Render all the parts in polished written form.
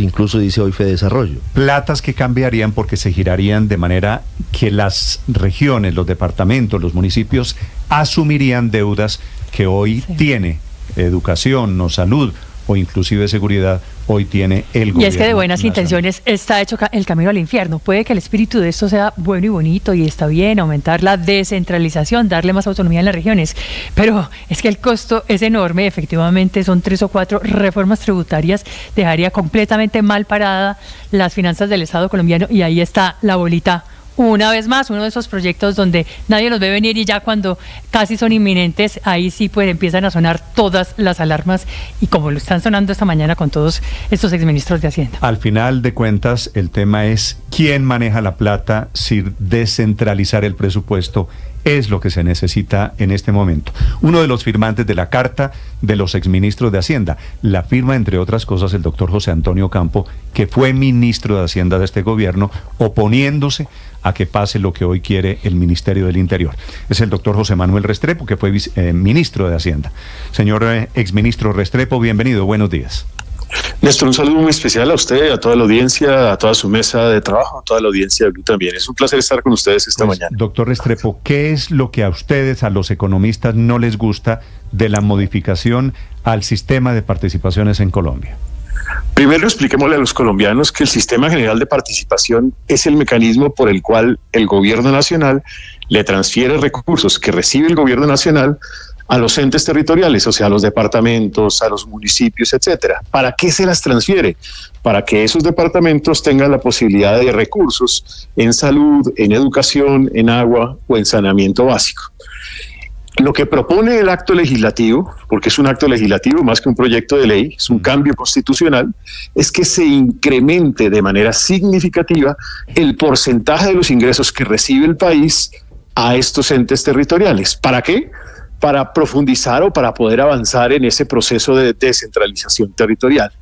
incluso dice hoy Fedesarrollo. Platas que cambiarían porque se girarían de manera que las regiones, los departamentos, los municipios asumirían deudas que hoy tiene educación o salud o inclusive seguridad, hoy tiene el gobierno. Y es que de buenas nacional. Intenciones está hecho el camino al infierno. Puede que el espíritu de esto sea bueno y bonito y está bien, aumentar la descentralización, darle más autonomía en las regiones, pero es que el costo es enorme. Efectivamente son 3 o 4 reformas tributarias, dejaría completamente mal parada las finanzas del Estado colombiano, y ahí está la bolita. Una vez más, uno de esos proyectos donde nadie los ve venir y ya cuando casi son inminentes, ahí sí pues empiezan a sonar todas las alarmas, y como lo están sonando esta mañana con todos estos exministros de Hacienda. Al final de cuentas, el tema es quién maneja la plata, si descentralizar el presupuesto es lo que se necesita en este momento. Uno de los firmantes de la carta de los exministros de Hacienda, la firma, entre otras cosas, el doctor José Antonio Campo, que fue ministro de Hacienda de este gobierno, oponiéndose a que pase lo que hoy quiere el Ministerio del Interior. Es el doctor José Manuel Restrepo, que fue ministro de Hacienda. Señor exministro Restrepo, bienvenido, buenos días. Néstor, un saludo muy especial a usted, a toda la audiencia, a toda su mesa de trabajo, a toda la audiencia de Blue también. Es un placer estar con ustedes esta mañana. Doctor Restrepo, ¿qué es lo que a ustedes, a los economistas, no les gusta de la modificación al sistema de participaciones en Colombia? Primero, expliquémosle a los colombianos que el Sistema General de Participación es el mecanismo por el cual el gobierno nacional le transfiere recursos que recibe el gobierno nacional a los entes territoriales, o sea, a los departamentos, a los municipios, etcétera. ¿Para qué se las transfiere? Para que esos departamentos tengan la posibilidad de recursos en salud, en educación, en agua o en saneamiento básico. Lo que propone el acto legislativo, porque es un acto legislativo más que un proyecto de ley, es un cambio constitucional, es que se incremente de manera significativa el porcentaje de los ingresos que recibe el país a estos entes territoriales. ¿Para qué? Para profundizar o para poder avanzar en ese proceso de descentralización territorial.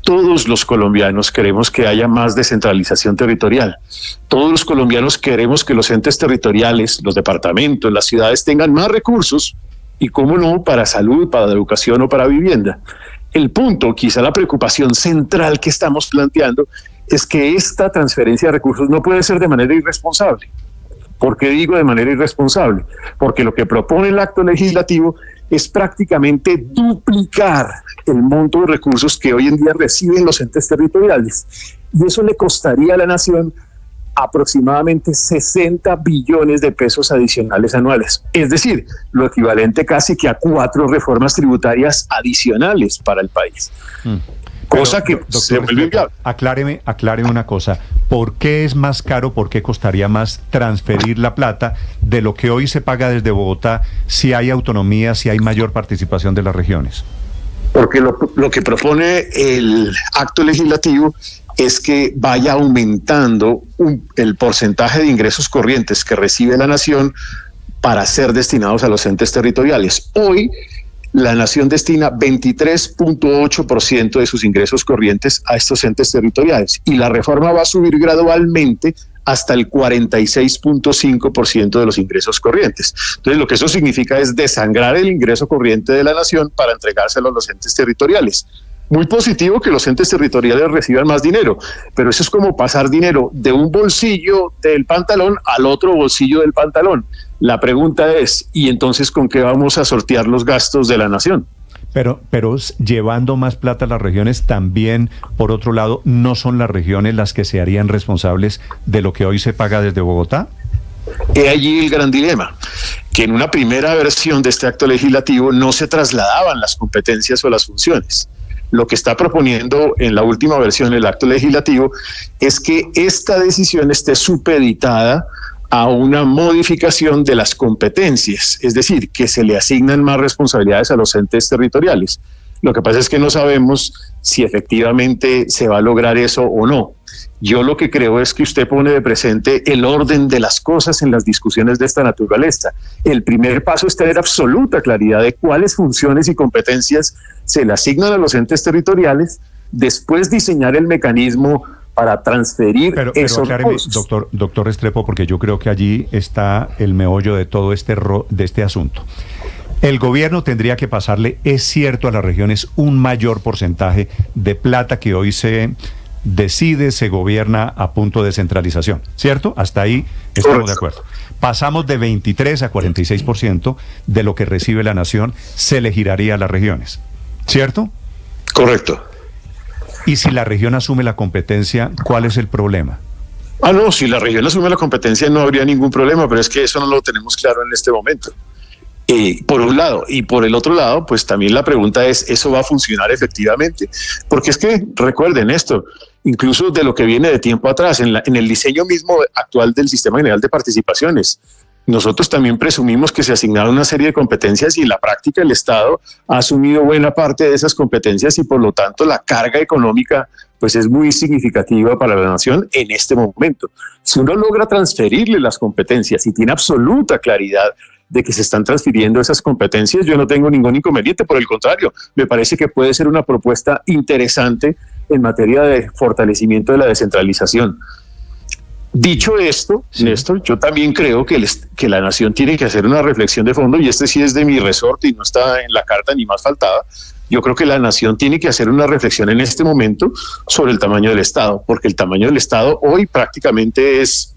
Todos los colombianos queremos que haya más descentralización territorial. Todos los colombianos queremos que los entes territoriales, los departamentos, las ciudades tengan más recursos y, cómo no, para salud, para educación o para vivienda. El punto, quizá la preocupación central que estamos planteando, es que esta transferencia de recursos no puede ser de manera irresponsable. ¿Por qué digo de manera irresponsable? Porque lo que propone el acto legislativo es prácticamente duplicar el monto de recursos que hoy en día reciben los entes territoriales. Y eso le costaría a la nación aproximadamente 60 billones de pesos adicionales anuales. Es decir, lo equivalente casi que a 4 reformas tributarias adicionales para el país. Cosa que doctor, se vuelve viable. Acláreme una cosa. ¿Por qué es más caro, por qué costaría más transferir la plata de lo que hoy se paga desde Bogotá si hay autonomía, si hay mayor participación de las regiones? Porque lo que propone el acto legislativo es que vaya aumentando el porcentaje de ingresos corrientes que recibe la nación para ser destinados a los entes territoriales. Hoy, la nación destina 23.8% de sus ingresos corrientes a estos entes territoriales, y la reforma va a subir gradualmente hasta el 46.5% de los ingresos corrientes. Entonces, lo que eso significa es desangrar el ingreso corriente de la nación para entregárselo a los entes territoriales. Muy positivo que los entes territoriales reciban más dinero, pero eso es como pasar dinero de un bolsillo del pantalón al otro bolsillo del pantalón. La pregunta es, ¿y entonces con qué vamos a sortear los gastos de la nación? Pero llevando más plata a las regiones también, por otro lado, ¿no son las regiones las que se harían responsables de lo que hoy se paga desde Bogotá? He allí el gran dilema, que en una primera versión de este acto legislativo no se trasladaban las competencias o las funciones. Lo que está proponiendo en la última versión del acto legislativo es que esta decisión esté supeditada a una modificación de las competencias, es decir, que se le asignan más responsabilidades a los entes territoriales. Lo que pasa es que no sabemos si efectivamente se va a lograr eso o no. Yo lo que creo es que usted pone de presente el orden de las cosas en las discusiones de esta naturaleza. El primer paso es tener absoluta claridad de cuáles funciones y competencias se le asignan a los entes territoriales, después diseñar el mecanismo para transferir esos recursos. Doctor Restrepo, porque yo creo que allí está el meollo de todo de este asunto. El gobierno tendría que pasarle, es cierto, a las regiones un mayor porcentaje de plata que hoy se decide, se gobierna a punto de centralización, ¿cierto? Hasta ahí estamos de acuerdo. Pasamos de 23 a 46% de lo que recibe la nación se le giraría a las regiones, ¿cierto? Correcto. Y si la región asume la competencia, ¿cuál es el problema? No, si la región asume la competencia no habría ningún problema, pero es que eso no lo tenemos claro en este momento. Por un lado, y por el otro lado, pues también la pregunta es, ¿eso va a funcionar efectivamente? Porque es que, recuerden esto, incluso de lo que viene de tiempo atrás, en el diseño mismo actual del Sistema General de Participaciones, nosotros también presumimos que se asignaron una serie de competencias y en la práctica el Estado ha asumido buena parte de esas competencias y por lo tanto la carga económica pues es muy significativa para la nación en este momento. Si uno logra transferirle las competencias y tiene absoluta claridad de que se están transfiriendo esas competencias, yo no tengo ningún inconveniente, por el contrario, me parece que puede ser una propuesta interesante en materia de fortalecimiento de la descentralización. Dicho esto, sí, Néstor, yo también creo que la nación tiene que hacer una reflexión de fondo, y este sí es de mi resorte y no está en la carta ni más faltaba. Yo creo que la nación tiene que hacer una reflexión en este momento sobre el tamaño del Estado, porque el tamaño del Estado hoy prácticamente es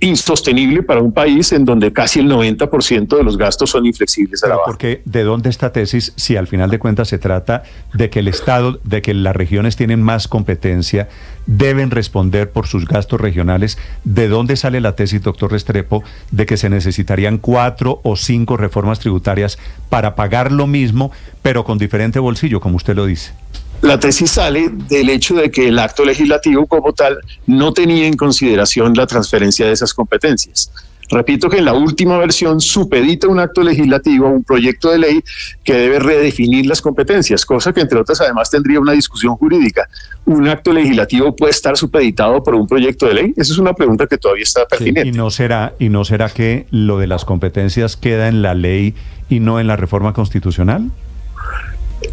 insostenible para un país en donde casi el 90% de los gastos son inflexibles a la baja. Porque ¿de dónde esta tesis si al final de cuentas se trata de que el Estado, de que las regiones tienen más competencia, deben responder por sus gastos regionales? ¿De dónde sale la tesis, doctor Restrepo, de que se necesitarían 4 o 5 reformas tributarias para pagar lo mismo, pero con diferente bolsillo, como usted lo dice? La tesis sale del hecho de que el acto legislativo como tal no tenía en consideración la transferencia de esas competencias. Repito que en la última versión supedita un acto legislativo a un proyecto de ley que debe redefinir las competencias, cosa que entre otras además tendría una discusión jurídica. ¿Un acto legislativo puede estar supeditado por un proyecto de ley? Esa es una pregunta que todavía está pertinente. Sí, ¿y no será que lo de las competencias queda en la ley y no en la reforma constitucional?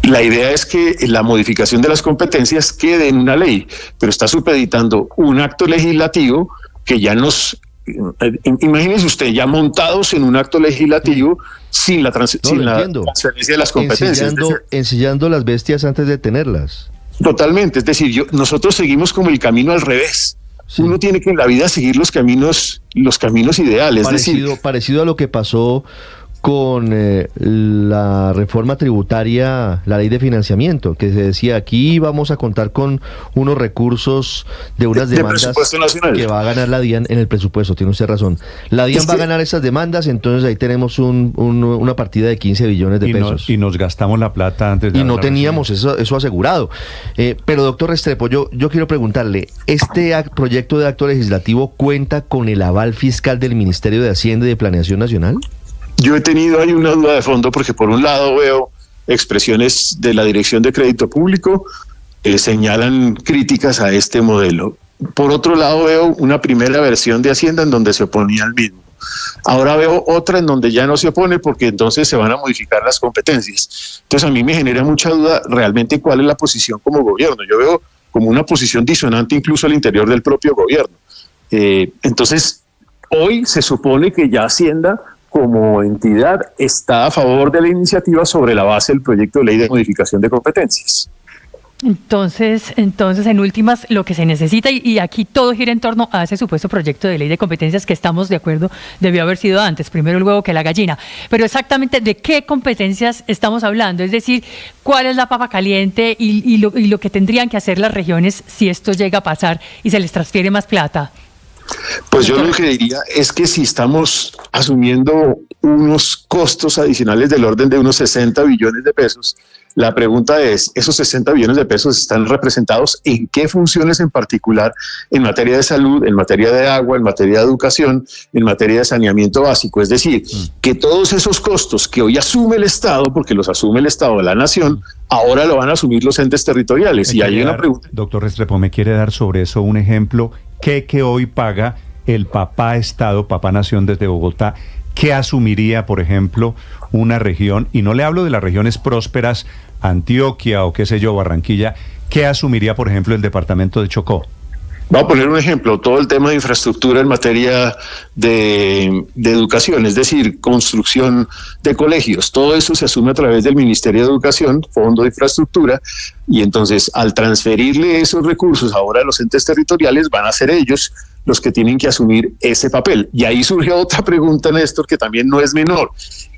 La idea es que la modificación de las competencias quede en una ley, pero está supeditando un acto legislativo que ya nos... Imagínese usted, ya montados en un acto legislativo sin la transferencia de las competencias. Ensillando las bestias antes de tenerlas. Totalmente, es decir, nosotros seguimos como el camino al revés. Sí. Uno tiene que en la vida seguir los caminos ideales. Parecido a lo que pasó con la reforma tributaria, la ley de financiamiento, que se decía aquí vamos a contar con unos recursos de unas demandas que va a ganar la DIAN en el presupuesto, tiene usted razón. La DIAN va a ganar esas demandas, entonces ahí tenemos una partida de 15 billones de pesos. Y nos gastamos la plata antes de... Y no teníamos eso asegurado. Pero doctor Restrepo, yo quiero preguntarle, ¿este proyecto de acto legislativo cuenta con el aval fiscal del Ministerio de Hacienda y de Planeación Nacional? Yo he tenido ahí una duda de fondo porque por un lado veo expresiones de la Dirección de Crédito Público que señalan críticas a este modelo. Por otro lado veo una primera versión de Hacienda en donde se oponía al mismo. Ahora veo otra en donde ya no se opone porque entonces se van a modificar las competencias. Entonces a mí me genera mucha duda realmente cuál es la posición como gobierno. Yo veo como una posición disonante incluso al interior del propio gobierno. Entonces hoy se supone que ya Hacienda como entidad está a favor de la iniciativa sobre la base del proyecto de ley de modificación de competencias. Entonces, en últimas, lo que se necesita, y aquí todo gira en torno a ese supuesto proyecto de ley de competencias que estamos de acuerdo, debió haber sido antes, primero el huevo que la gallina. Pero exactamente de qué competencias estamos hablando, es decir, cuál es la papa caliente y lo que tendrían que hacer las regiones si esto llega a pasar y se les transfiere más plata. Pues yo lo que diría es que si estamos asumiendo unos costos adicionales del orden de unos 60 billones de pesos, la pregunta es, ¿esos 60 billones de pesos están representados en qué funciones en particular en materia de salud, en materia de agua, en materia de educación, en materia de saneamiento básico? Es decir, que todos esos costos que hoy asume el Estado, porque los asume el Estado de la Nación, ahora lo van a asumir los entes territoriales. Y hay una pregunta. Doctor Restrepo, ¿me quiere dar sobre eso un ejemplo? ¿Qué hoy paga el papá Estado, papá Nación desde Bogotá? ¿Qué asumiría, por ejemplo, una región? Y no le hablo de las regiones prósperas, Antioquia o qué sé yo, Barranquilla. ¿Qué asumiría, por ejemplo, el departamento de Chocó? Voy a poner un ejemplo, todo el tema de infraestructura en materia de educación, es decir, construcción de colegios, todo eso se asume a través del Ministerio de Educación, Fondo de Infraestructura, y entonces al transferirle esos recursos ahora a los entes territoriales van a ser ellos los que tienen que asumir ese papel. Y ahí surge otra pregunta, Néstor, que también no es menor.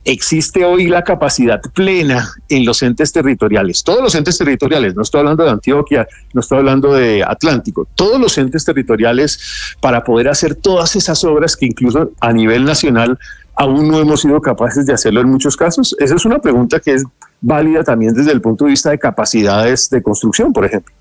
¿Existe hoy la capacidad plena en los entes territoriales? Todos los entes territoriales, no estoy hablando de Antioquia, no estoy hablando de Atlántico, todos los entes territoriales para poder hacer todas esas obras que incluso a nivel nacional aún no hemos sido capaces de hacerlo en muchos casos. Esa es una pregunta que es válida también desde el punto de vista de capacidades de construcción, por ejemplo.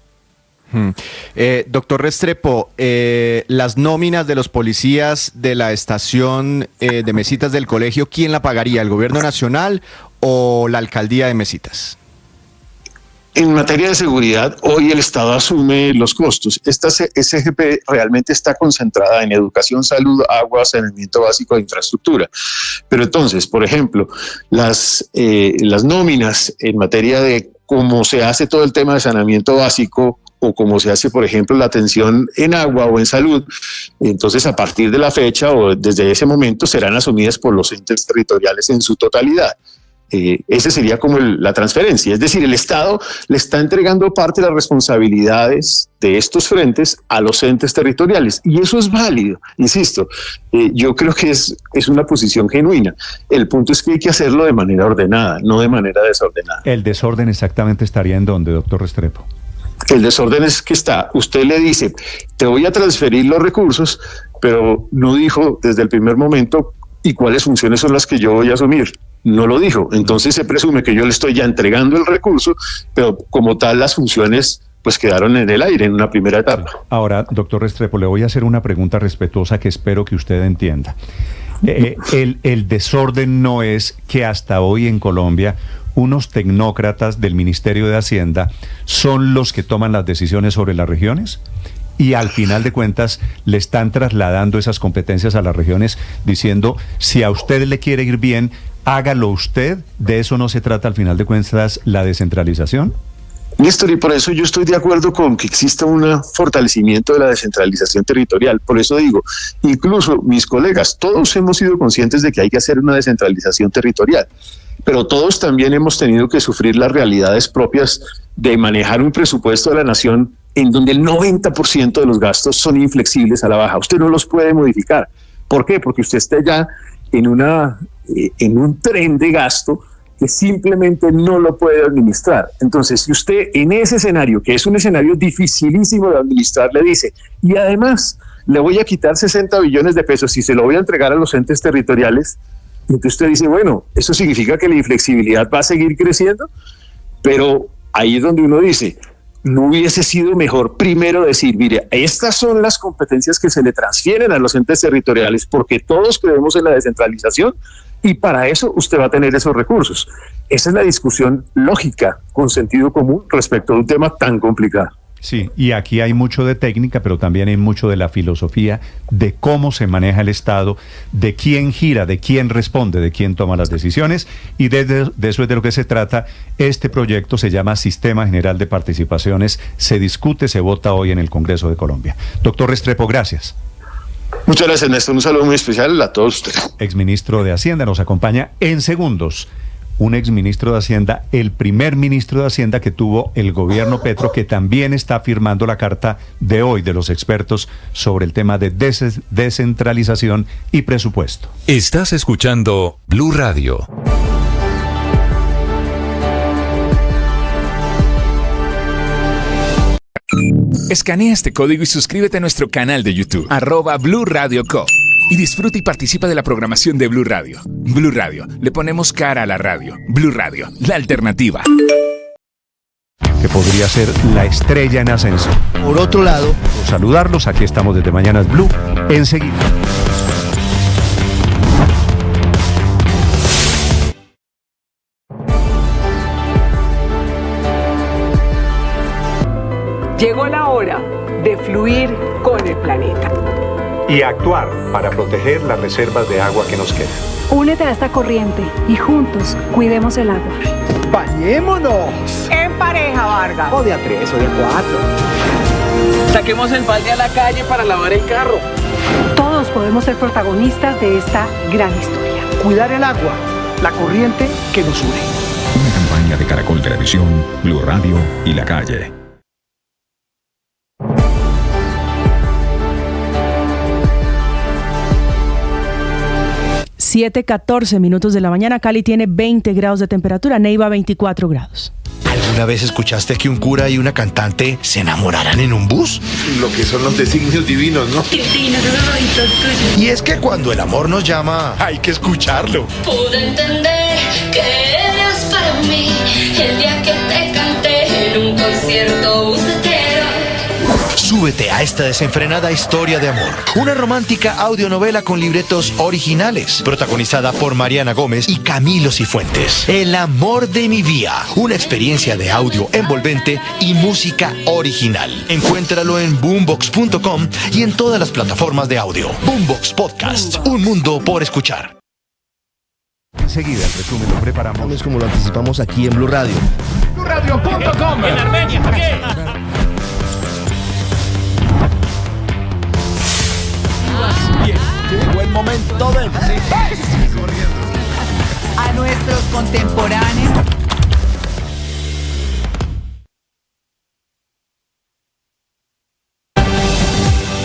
Doctor Restrepo, las nóminas de los policías de la estación de Mesitas del colegio, ¿quién la pagaría? ¿El gobierno nacional o la alcaldía de Mesitas? En materia de seguridad, hoy el Estado asume los costos. Esta SGP realmente está concentrada en educación, salud, agua, saneamiento básico e infraestructura. Pero entonces, por ejemplo, las nóminas en materia de cómo se hace todo el tema de saneamiento básico o como se hace, por ejemplo, la atención en agua o en salud, entonces a partir de la fecha o desde ese momento serán asumidas por los entes territoriales en su totalidad. Ese sería como la transferencia, es decir, el Estado le está entregando parte de las responsabilidades de estos frentes a los entes territoriales y eso es válido, insisto, yo creo que es una posición genuina. El punto es que hay que hacerlo de manera ordenada, no de manera desordenada. ¿El desorden exactamente estaría en dónde, doctor Restrepo? El desorden es que usted le dice, te voy a transferir los recursos, pero no dijo desde el primer momento y cuáles funciones son las que yo voy a asumir. No lo dijo. Entonces se presume que yo le estoy ya entregando el recurso, pero como tal las funciones pues quedaron en el aire en una primera etapa. Ahora, doctor Restrepo, le voy a hacer una pregunta respetuosa que espero que usted entienda. El desorden no es que hasta hoy en Colombia unos tecnócratas del Ministerio de Hacienda son los que toman las decisiones sobre las regiones y al final de cuentas le están trasladando esas competencias a las regiones diciendo, si a usted le quiere ir bien, hágalo usted. ¿De eso no se trata al final de cuentas la descentralización? Néstor, y por eso yo estoy de acuerdo con que exista un fortalecimiento de la descentralización territorial. Por eso digo, incluso mis colegas, todos hemos sido conscientes de que hay que hacer una descentralización territorial, pero todos también hemos tenido que sufrir las realidades propias de manejar un presupuesto de la nación en donde el 90% de los gastos son inflexibles a la baja. Usted no los puede modificar. ¿Por qué? Porque usted está ya en un tren de gasto que simplemente no lo puede administrar. Entonces, si usted en ese escenario, que es un escenario dificilísimo de administrar, le dice, y además le voy a quitar 60 billones de pesos y se lo voy a entregar a los entes territoriales, entonces usted dice, bueno, eso significa que la inflexibilidad va a seguir creciendo, pero ahí es donde uno dice, ¿no hubiese sido mejor primero decir, mire, estas son las competencias que se le transfieren a los entes territoriales porque todos creemos en la descentralización y para eso usted va a tener esos recursos? Esa es la discusión lógica, con sentido común respecto a un tema tan complicado. Sí, y aquí hay mucho de técnica, pero también hay mucho de la filosofía de cómo se maneja el Estado, de quién gira, de quién responde, de quién toma las decisiones, y de eso es de lo que se trata. Este proyecto se llama Sistema General de Participaciones, se discute, se vota hoy en el Congreso de Colombia. Doctor Restrepo, gracias. Muchas gracias, Néstor. Un saludo muy especial a todos ustedes. Exministro de Hacienda nos acompaña en segundos. Un exministro de Hacienda, el primer ministro de Hacienda que tuvo el gobierno Petro, que también está firmando la carta de hoy de los expertos sobre el tema de descentralización y presupuesto. Estás escuchando Blue Radio. Escanea este código y suscríbete a nuestro canal de YouTube, @Blue Radio Co. Y disfruta y participa de la programación de Blue Radio. Blue Radio, le ponemos cara a la radio. Blue Radio, la alternativa. Que podría ser la estrella en ascenso. Por otro lado, saludarlos, aquí estamos desde Mañanas Blue, enseguida. Llegó la hora de fluir con el planeta. Y actuar para proteger las reservas de agua que nos quedan. Únete a esta corriente y juntos cuidemos el agua. ¡Bañémonos! En pareja, Vargas. O de a 3 o de a 4. saquemos el balde a la calle para lavar el carro. Todos podemos ser protagonistas de esta gran historia. Cuidar el agua, la corriente que nos une. Una campaña de Caracol Televisión, Blue Radio y La Calle. Siete 14 minutos de la mañana. Cali tiene 20 grados de temperatura, Neiva 24 grados. ¿Alguna vez escuchaste que un cura y una cantante se enamoraran en un bus? Lo que son los designios divinos, ¿no? Divinos, esos ojitos tuyos. Y es que cuando el amor nos llama, hay que escucharlo. Pude entender que eras para mí el día que te canté en un concierto bucetero. Súbete a esta desenfrenada historia de amor. Una romántica audionovela con libretos originales, protagonizada por Mariana Gómez y Camilo Cifuentes. El amor de mi vida. Una experiencia de audio envolvente y música original. Encuéntralo en boombox.com y en todas las plataformas de audio. Boombox Podcast. Un mundo por escuchar. Enseguida el resumen lo preparamos. Es como lo anticipamos aquí en Blue Radio. BlueRadio.com. En Armenia, Javier. Llegó el momento de a nuestros contemporáneos.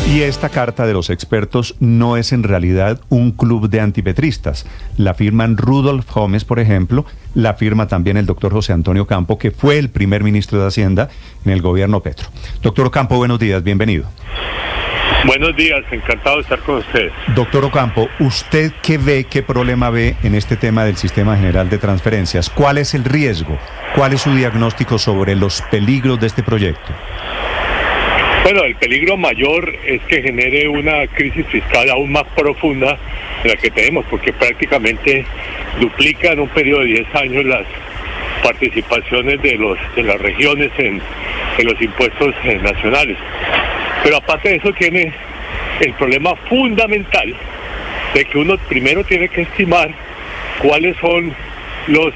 Y esta carta de los expertos no es en realidad un club de antipetristas. La firman Rudolf Gómez, por ejemplo, la firma también el doctor José Antonio Campo, que fue el primer ministro de Hacienda en el gobierno Petro. Doctor Ocampo, buenos días, bienvenido. Buenos días, encantado de estar con ustedes. Doctor Ocampo, ¿usted qué problema ve en este tema del Sistema General de Transferencias? ¿Cuál es el riesgo? ¿Cuál es su diagnóstico sobre los peligros de este proyecto? Bueno, el peligro mayor es que genere una crisis fiscal aún más profunda de la que tenemos, porque prácticamente duplica en un periodo de 10 años las participaciones de las regiones en los impuestos nacionales. Pero aparte de eso tiene el problema fundamental de que uno primero tiene que estimar cuáles son los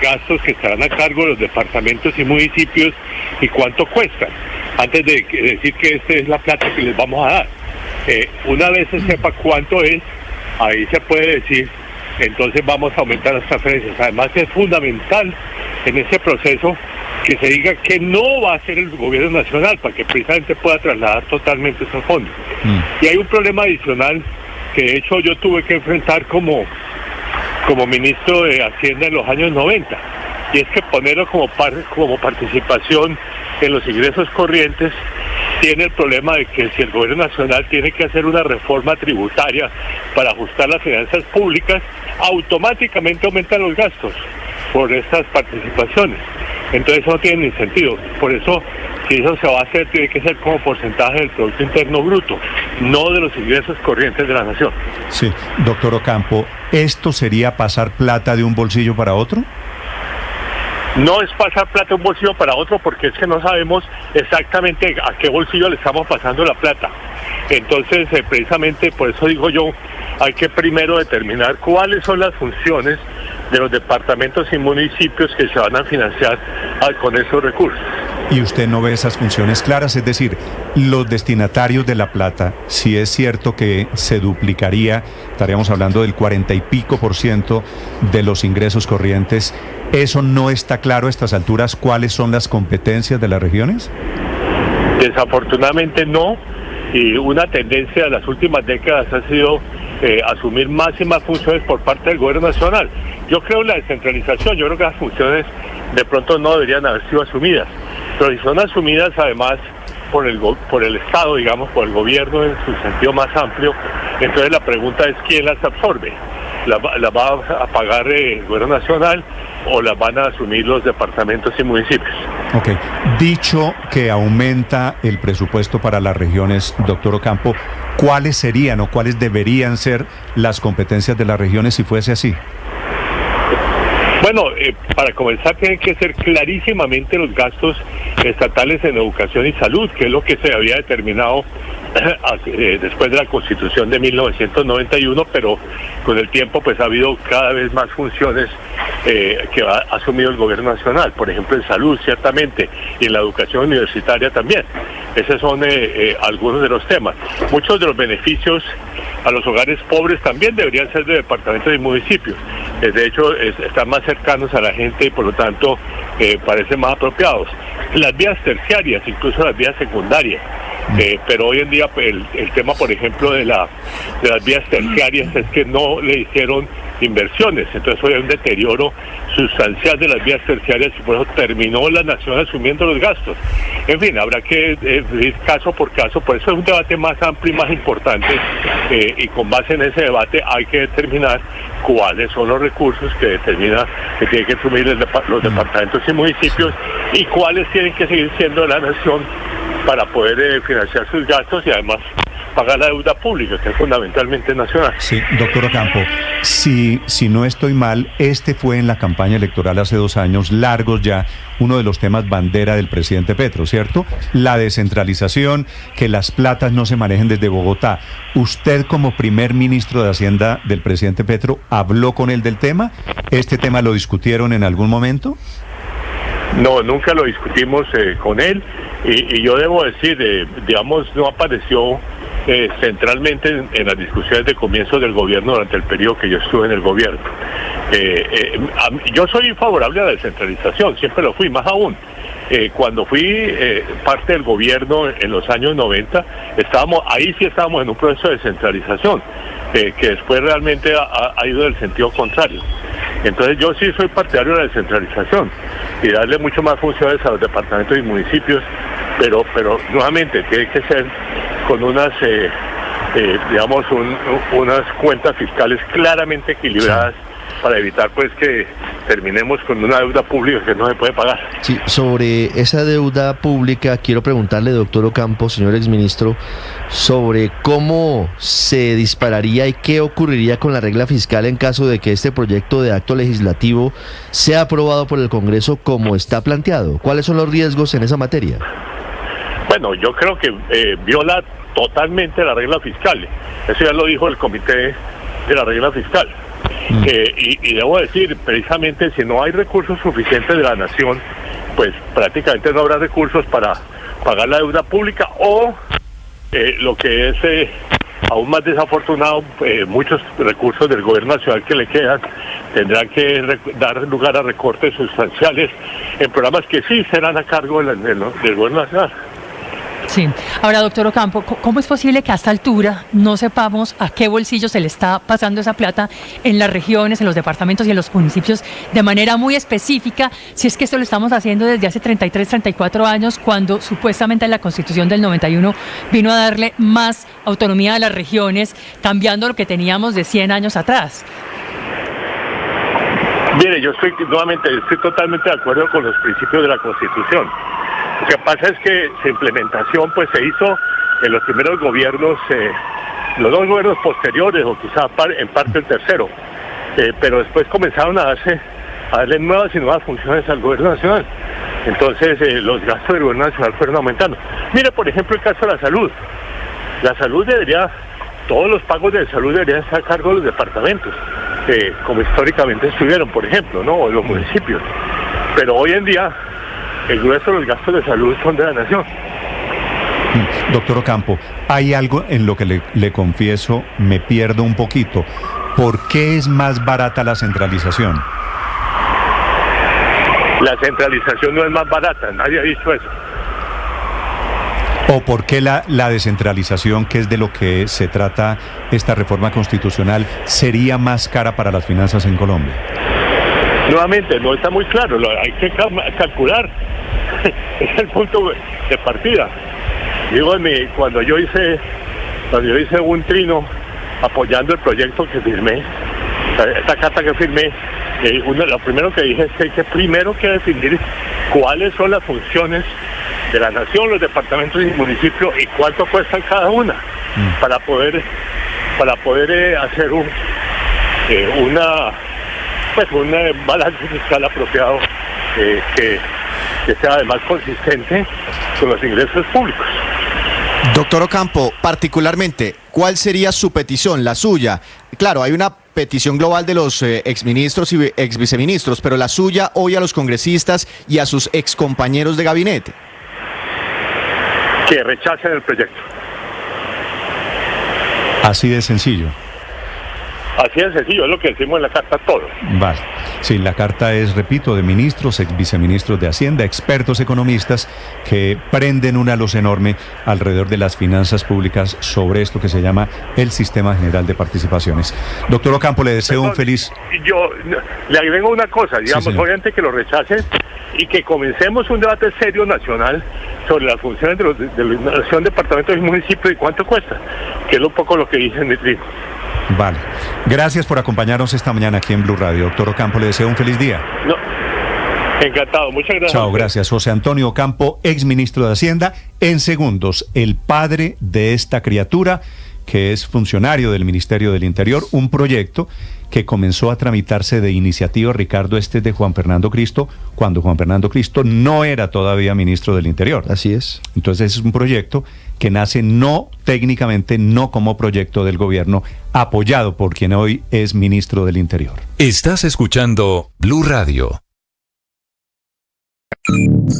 gastos que estarán a cargo de los departamentos y municipios y cuánto cuestan, antes de decir que esta es la plata que les vamos a dar. Una vez se sepa cuánto es, ahí se puede decir, entonces vamos a aumentar las transferencias. Además es fundamental en ese proceso que se diga que no va a ser el gobierno nacional para que precisamente pueda trasladar totalmente esos fondos. Y hay un problema adicional que de hecho yo tuve que enfrentar como ministro de Hacienda en los años 90, y es que ponerlo como participación en los ingresos corrientes tiene el problema de que si el gobierno nacional tiene que hacer una reforma tributaria para ajustar las finanzas públicas, automáticamente aumentan los gastos por estas participaciones. Entonces eso no tiene ni sentido. Por eso, si eso se va a hacer, tiene que ser como porcentaje del Producto Interno Bruto, no de los ingresos corrientes de la nación. Sí, doctor Ocampo, ¿esto sería pasar plata de un bolsillo para otro? No es pasar plata de un bolsillo para otro, porque es que no sabemos exactamente a qué bolsillo le estamos pasando la plata. Entonces, precisamente por eso digo yo, hay que primero determinar cuáles son las funciones de los departamentos y municipios que se van a financiar con esos recursos. ¿Y usted no ve esas funciones claras? Es decir, los destinatarios de la plata, si es cierto que se duplicaría, estaríamos hablando del 40 y pico % de los ingresos corrientes, ¿eso no está claro a estas alturas cuáles son las competencias de las regiones? Desafortunadamente no, y una tendencia de las últimas décadas ha sido asumir más y más funciones por parte del gobierno nacional. Yo creo en la descentralización, yo creo que las funciones de pronto no deberían haber sido asumidas, pero si son asumidas además por el Estado, digamos, por el gobierno en su sentido más amplio, entonces la pregunta es ¿quién las absorbe? ¿La va a pagar el gobierno nacional o las van a asumir los departamentos y municipios? Ok, dicho que aumenta el presupuesto para las regiones, doctor Ocampo, ¿cuáles serían o cuáles deberían ser las competencias de las regiones si fuese así? Bueno, para comenzar tienen que ser clarísimamente los gastos estatales en educación y salud, que es lo que se había determinado después de la Constitución de 1991, pero con el tiempo pues ha habido cada vez más funciones que ha asumido el gobierno nacional, por ejemplo en salud ciertamente y en la educación universitaria también. Esos son algunos de los temas. Muchos de los beneficios a los hogares pobres también deberían ser de departamentos y municipios. De hecho, están más cercanos a la gente y por lo tanto parecen más apropiados. Las vías terciarias, incluso las vías secundarias. Pero hoy en día el tema, por ejemplo, de las vías terciarias es que no le hicieron inversiones, entonces hoy hay un deterioro sustancial de las vías terciarias y por eso terminó la nación asumiendo los gastos. En fin, habrá que ir caso por caso, por eso es un debate más amplio y más importante, y con base en ese debate hay que determinar cuáles son los recursos que tienen que asumir los departamentos y municipios y cuáles tienen que seguir siendo de la nación para poder financiar sus gastos y además pagar la deuda pública, que es fundamentalmente nacional. Sí, doctor Ocampo, si no estoy mal, este fue en la campaña electoral hace 2 años, largos ya, uno de los temas bandera del presidente Petro, ¿cierto? La descentralización, que las platas no se manejen desde Bogotá. ¿Usted como primer ministro de Hacienda del presidente Petro habló con él del tema? ¿Este tema lo discutieron en algún momento? No, nunca lo discutimos con él y yo debo decir, digamos, no apareció centralmente en las discusiones de comienzo del gobierno durante el periodo que yo estuve en el gobierno. Yo soy favorable a la descentralización, siempre lo fui, más aún. Cuando fui parte del gobierno en los años 90, estábamos en un proceso de descentralización, que después realmente ha ido en el sentido contrario. Entonces yo sí soy partidario de la descentralización y darle mucho más funciones a los departamentos y municipios, pero nuevamente tiene que ser con unas unas cuentas fiscales claramente equilibradas para evitar pues que terminemos con una deuda pública que no se puede pagar. Sí, sobre esa deuda pública quiero preguntarle, doctor Ocampo, señor exministro, sobre cómo se dispararía y qué ocurriría con la regla fiscal en caso de que este proyecto de acto legislativo sea aprobado por el Congreso como está planteado. ¿Cuáles son los riesgos en esa materia? Bueno, yo creo que viola totalmente la regla fiscal. Eso ya lo dijo el comité de la regla fiscal. Y debo decir, precisamente, si no hay recursos suficientes de la nación, pues prácticamente no habrá recursos para pagar la deuda pública o lo que es aún más desafortunado, muchos recursos del gobierno nacional que le quedan tendrán que dar lugar a recortes sustanciales en programas que sí serán a cargo del gobierno nacional. Sí. Ahora, doctor Ocampo, ¿cómo es posible que a esta altura no sepamos a qué bolsillo se le está pasando esa plata en las regiones, en los departamentos y en los municipios de manera muy específica, si es que esto lo estamos haciendo desde hace 33, 34 años, cuando supuestamente la Constitución del 91 vino a darle más autonomía a las regiones, cambiando lo que teníamos de 100 años atrás? Mire, yo estoy totalmente de acuerdo con los principios de la Constitución. Lo que pasa es que su implementación pues se hizo en los primeros gobiernos, los 2 gobiernos posteriores o quizá en parte el tercero, pero después comenzaron a darle nuevas y nuevas funciones al gobierno nacional. Entonces los gastos del gobierno nacional fueron aumentando. Mire, por ejemplo, el caso de la salud. La salud todos los pagos de salud deberían estar a cargo de los departamentos, como históricamente estuvieron, por ejemplo, ¿no? O los municipios. Pero hoy en día el grueso de los gastos de salud son de la nación. Doctor Ocampo, hay algo en lo que le confieso, me pierdo un poquito. ¿Por qué es más barata la centralización? La centralización no es más barata, nadie ha dicho eso. ¿O por qué la descentralización, que es de lo que se trata esta reforma constitucional, sería más cara para las finanzas en Colombia? Nuevamente, no está muy claro, hay que calcular. Es el punto de partida. Digo, cuando yo hice un trino apoyando el proyecto que firmé, esta carta que firmé, lo primero que dije es que hay que primero que definir cuáles son las funciones de la nación, los departamentos y municipios y cuánto cuestan cada una para poder hacer un balance fiscal apropiado que sea además consistente con los ingresos públicos. Doctor Ocampo, particularmente, ¿cuál sería su petición, la suya? Claro, hay una petición global de los exministros y exviceministros, pero la suya hoy a los congresistas y a sus excompañeros de gabinete. Que rechacen el proyecto. Así de sencillo. Así de sencillo, es lo que decimos en la carta todos. Vale. Sí, la carta es, repito, de ministros, ex viceministros de Hacienda, expertos economistas que prenden una luz enorme alrededor de las finanzas públicas sobre esto que se llama el Sistema General de Participaciones. Doctor Ocampo, le deseo un feliz... Yo le agrego una cosa, digamos, Sí, obviamente que lo rechacen y que comencemos un debate serio nacional sobre las funciones de la nación, departamentos y municipios y cuánto cuesta, que es un poco lo que dije en mi trigo. Vale. Gracias por acompañarnos esta mañana aquí en Blue Radio. Doctor Ocampo, le deseo un feliz día. No, encantado, muchas gracias. Chao, gracias. José Antonio Ocampo, ex ministro de Hacienda. En segundos, el padre de esta criatura, que es funcionario del Ministerio del Interior, un proyecto que comenzó a tramitarse de iniciativa, Ricardo, este es de Juan Fernando Cristo, cuando Juan Fernando Cristo no era todavía ministro del Interior. Así es. Entonces es un proyecto que nace no técnicamente, no como proyecto del gobierno, apoyado por quien hoy es ministro del Interior. Estás escuchando Blue Radio.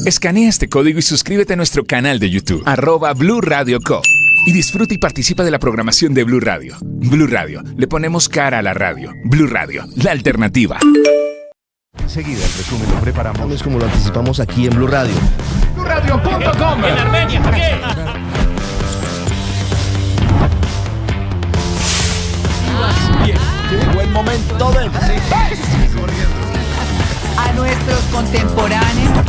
Escanea este código y suscríbete a nuestro canal de YouTube, @Blue Radio Co. Y disfruta y participa de la programación de Blue Radio. Blue Radio, le ponemos cara a la radio. Blue Radio, la alternativa. Enseguida el resumen lo preparamos. Como lo anticipamos aquí en Blue Radio. BlueRadio.com. En Armenia, Llegó el momento del a nuestros contemporáneos.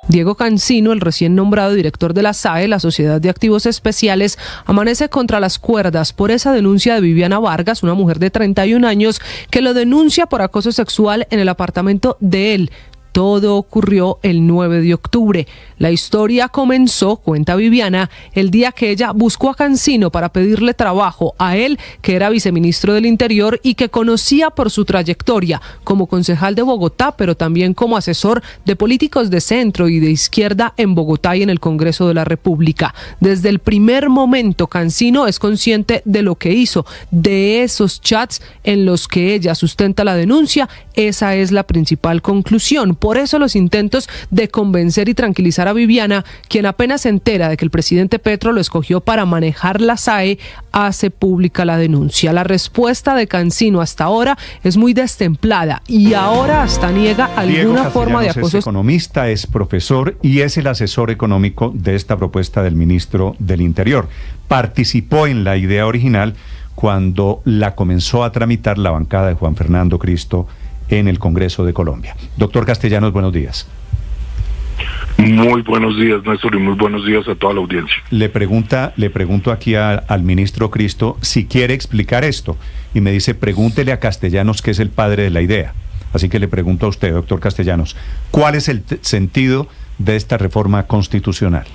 Diego Cancino, el recién nombrado director de la SAE, la Sociedad de Activos Especiales, amanece contra las cuerdas por esa denuncia de Viviana Vargas, una mujer de 31 años, que lo denuncia por acoso sexual en el apartamento de él. Todo ocurrió el 9 de octubre. La historia comenzó, cuenta Viviana, el día que ella buscó a Cancino para pedirle trabajo a él, que era viceministro del Interior y que conocía por su trayectoria como concejal de Bogotá, pero también como asesor de políticos de centro y de izquierda en Bogotá y en el Congreso de la República. Desde el primer momento, Cancino es consciente de lo que hizo, de esos chats en los que ella sustenta la denuncia. Esa es la principal conclusión. Por eso los intentos de convencer y tranquilizar a Viviana, quien apenas se entera de que el presidente Petro lo escogió para manejar la SAE, hace pública la denuncia. La respuesta de Cancino hasta ahora es muy destemplada y ahora hasta niega alguna forma de acoso. Es economista, es profesor y es el asesor económico de esta propuesta del ministro del Interior. Participó en la idea original cuando la comenzó a tramitar la bancada de Juan Fernando Cristo en el Congreso de Colombia. Doctor Castellanos, buenos días. Muy buenos días, Néstor, y muy buenos días a toda la audiencia. Le pregunto aquí al ministro Cristo si quiere explicar esto, y me dice, pregúntele a Castellanos, que es el padre de la idea. Así que le pregunto a usted, doctor Castellanos, ¿cuál es el sentido de esta reforma constitucional?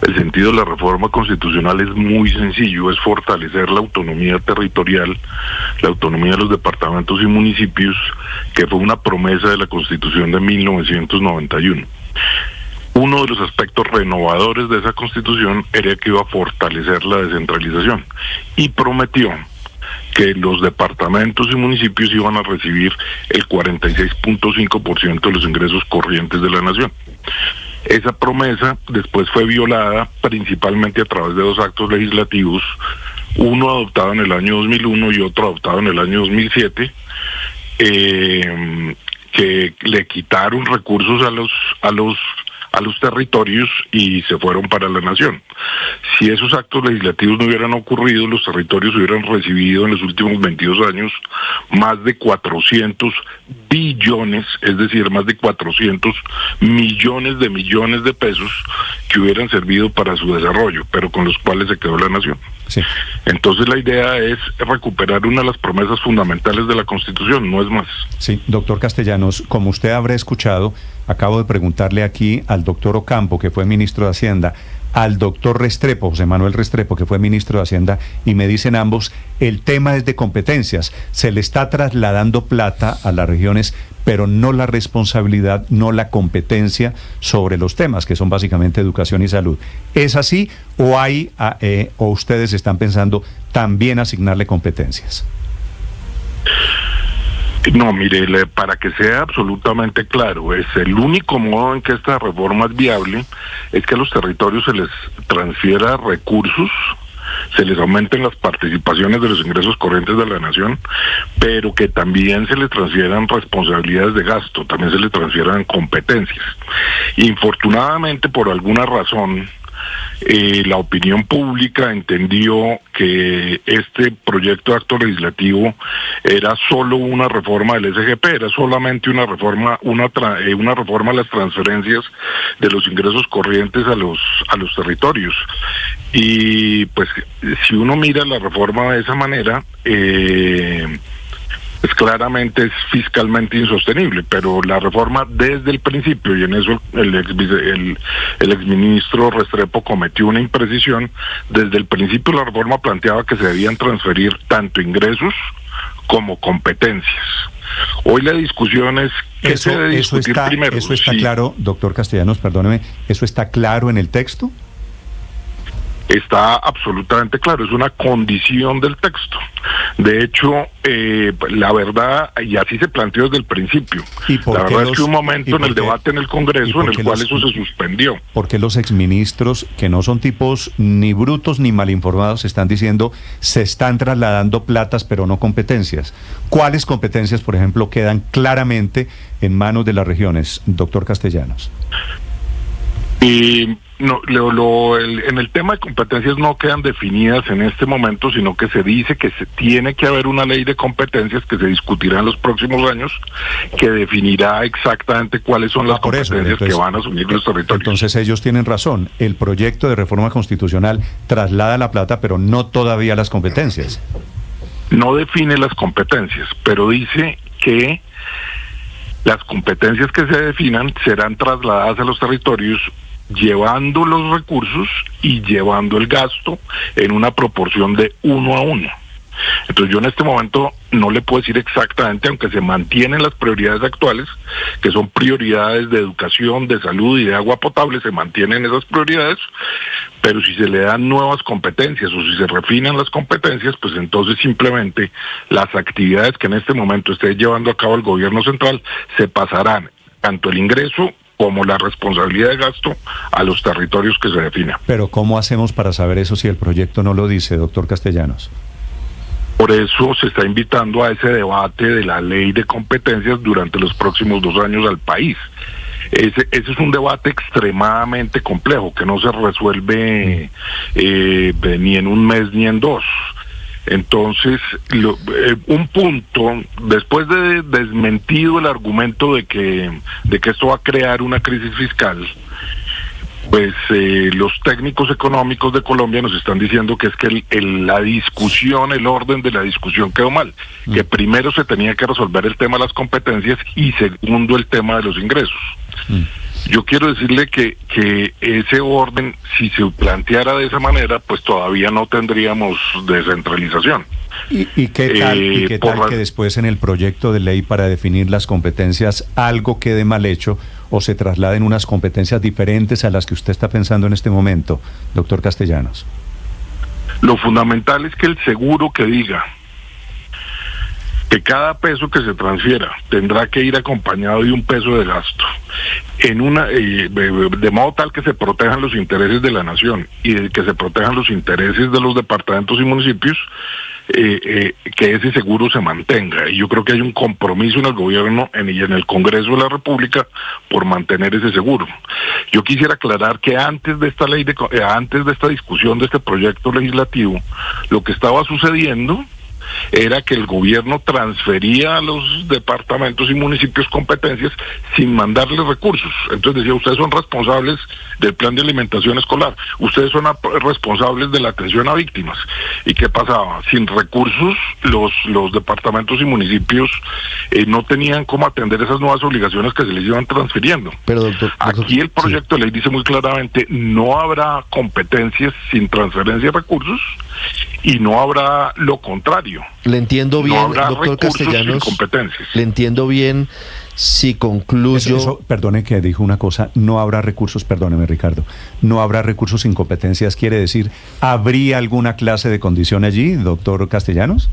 El sentido de la reforma constitucional es muy sencillo, es fortalecer la autonomía territorial, la autonomía de los departamentos y municipios, que fue una promesa de la Constitución de 1991. Uno de los aspectos renovadores de esa Constitución era que iba a fortalecer la descentralización y prometió que los departamentos y municipios iban a recibir el 46.5% de los ingresos corrientes de la nación. Esa promesa después fue violada principalmente a través de dos actos legislativos, uno adoptado en el año 2001 y otro adoptado en el año 2007, que le quitaron recursos a los territorios y se fueron para la nación. Si esos actos legislativos no hubieran ocurrido, los territorios hubieran recibido en los últimos 22 años más de 400 billones, es decir, más de 400 millones de pesos que hubieran servido para su desarrollo, pero con los cuales se quedó la nación. Sí. Entonces la idea es recuperar una de las promesas fundamentales de la Constitución, no es más. Sí, doctor Castellanos, como usted habrá escuchado, acabo de preguntarle aquí al doctor Ocampo, que fue ministro de Hacienda, al doctor Restrepo, José Manuel Restrepo, que fue ministro de Hacienda, y me dicen ambos, el tema es de competencias. Se le está trasladando plata a las regiones, pero no la responsabilidad, no la competencia sobre los temas, que son básicamente educación y salud. ¿Es así o ustedes están pensando también asignarle competencias? No, mire, para que sea absolutamente claro, es el único modo en que esta reforma es viable, es que a los territorios se les transfiera recursos, se les aumenten las participaciones de los ingresos corrientes de la nación, pero que también se les transfieran responsabilidades de gasto, también se les transfieran competencias. Infortunadamente, por alguna razón, la opinión pública entendió que este proyecto de acto legislativo era solo una reforma del SGP, era solamente una reforma a las transferencias de los ingresos corrientes a los territorios. Y pues si uno mira la reforma de esa manera, pues claramente es fiscalmente insostenible, pero la reforma desde el principio, y en eso el exministro Restrepo cometió una imprecisión, desde el principio la reforma planteaba que se debían transferir tanto ingresos como competencias. Hoy la discusión es qué se debe discutir primero. ¿Eso está claro, doctor Castellanos, perdóneme, eso está claro en el texto? Está absolutamente claro, es una condición del texto. De hecho, la verdad, y así se planteó desde el principio, la verdad es que hubo un momento en el debate en el Congreso en el cual eso se suspendió. Porque los exministros, que no son tipos ni brutos ni malinformados, están diciendo se están trasladando platas pero no competencias. ¿Cuáles competencias, por ejemplo, quedan claramente en manos de las regiones, doctor Castellanos? No, en el tema de competencias no quedan definidas en este momento, sino que se dice que se tiene que haber una ley de competencias que se discutirá en los próximos años, que definirá exactamente cuáles son las competencias que van a asumir los territorios. Entonces ellos tienen razón, el proyecto de reforma constitucional traslada la plata, pero no todavía las competencias. No define las competencias, pero dice que las competencias que se definan serán trasladadas a los territorios, llevando los recursos y llevando el gasto en una proporción de 1:1. Entonces yo en este momento no le puedo decir exactamente, aunque se mantienen las prioridades actuales, que son prioridades de educación, de salud y de agua potable, se mantienen esas prioridades, pero si se le dan nuevas competencias o si se refinan las competencias, pues entonces simplemente las actividades que en este momento esté llevando a cabo el gobierno central se pasarán, tanto el ingreso como la responsabilidad de gasto, a los territorios que se definan. Pero ¿cómo hacemos para saber eso si el proyecto no lo dice, doctor Castellanos? Por eso se está invitando a ese debate de la ley de competencias durante los próximos 2 años al país. Ese es un debate extremadamente complejo, que no se resuelve ni en un mes ni en 2. Entonces, un punto, después de desmentido el argumento de que esto va a crear una crisis fiscal, pues los técnicos económicos de Colombia nos están diciendo que es que la discusión, el orden de la discusión quedó mal, que primero se tenía que resolver el tema de las competencias y segundo el tema de los ingresos. Yo quiero decirle que ese orden, si se planteara de esa manera, pues todavía no tendríamos descentralización. ¿Y qué tal que después en el proyecto de ley para definir las competencias algo quede mal hecho o se trasladen unas competencias diferentes a las que usted está pensando en este momento, doctor Castellanos? Lo fundamental es que el seguro que diga que cada peso que se transfiera tendrá que ir acompañado de un peso de gasto, de modo tal que se protejan los intereses de la nación y de que se protejan los intereses de los departamentos y municipios, que ese seguro se mantenga. Y yo creo que hay un compromiso en el gobierno y en el Congreso de la República por mantener ese seguro. Yo quisiera aclarar que antes de esta discusión de este proyecto legislativo, lo que estaba sucediendo era que el gobierno transfería a los departamentos y municipios competencias sin mandarles recursos. Entonces decía, ustedes son responsables del plan de alimentación escolar, ustedes son responsables de la atención a víctimas. ¿Y qué pasaba? Sin recursos, los departamentos y municipios no tenían cómo atender esas nuevas obligaciones que se les iban transfiriendo. Pero doctor, aquí el proyecto de ley dice muy claramente, no habrá competencias sin transferencia de recursos y no habrá lo contrario. Le entiendo bien, no doctor Castellanos, le entiendo bien si concluyo... Eso, perdone que dijo una cosa, no habrá recursos, perdóneme Ricardo, no habrá recursos sin competencias, quiere decir, ¿habría alguna clase de condición allí, doctor Castellanos?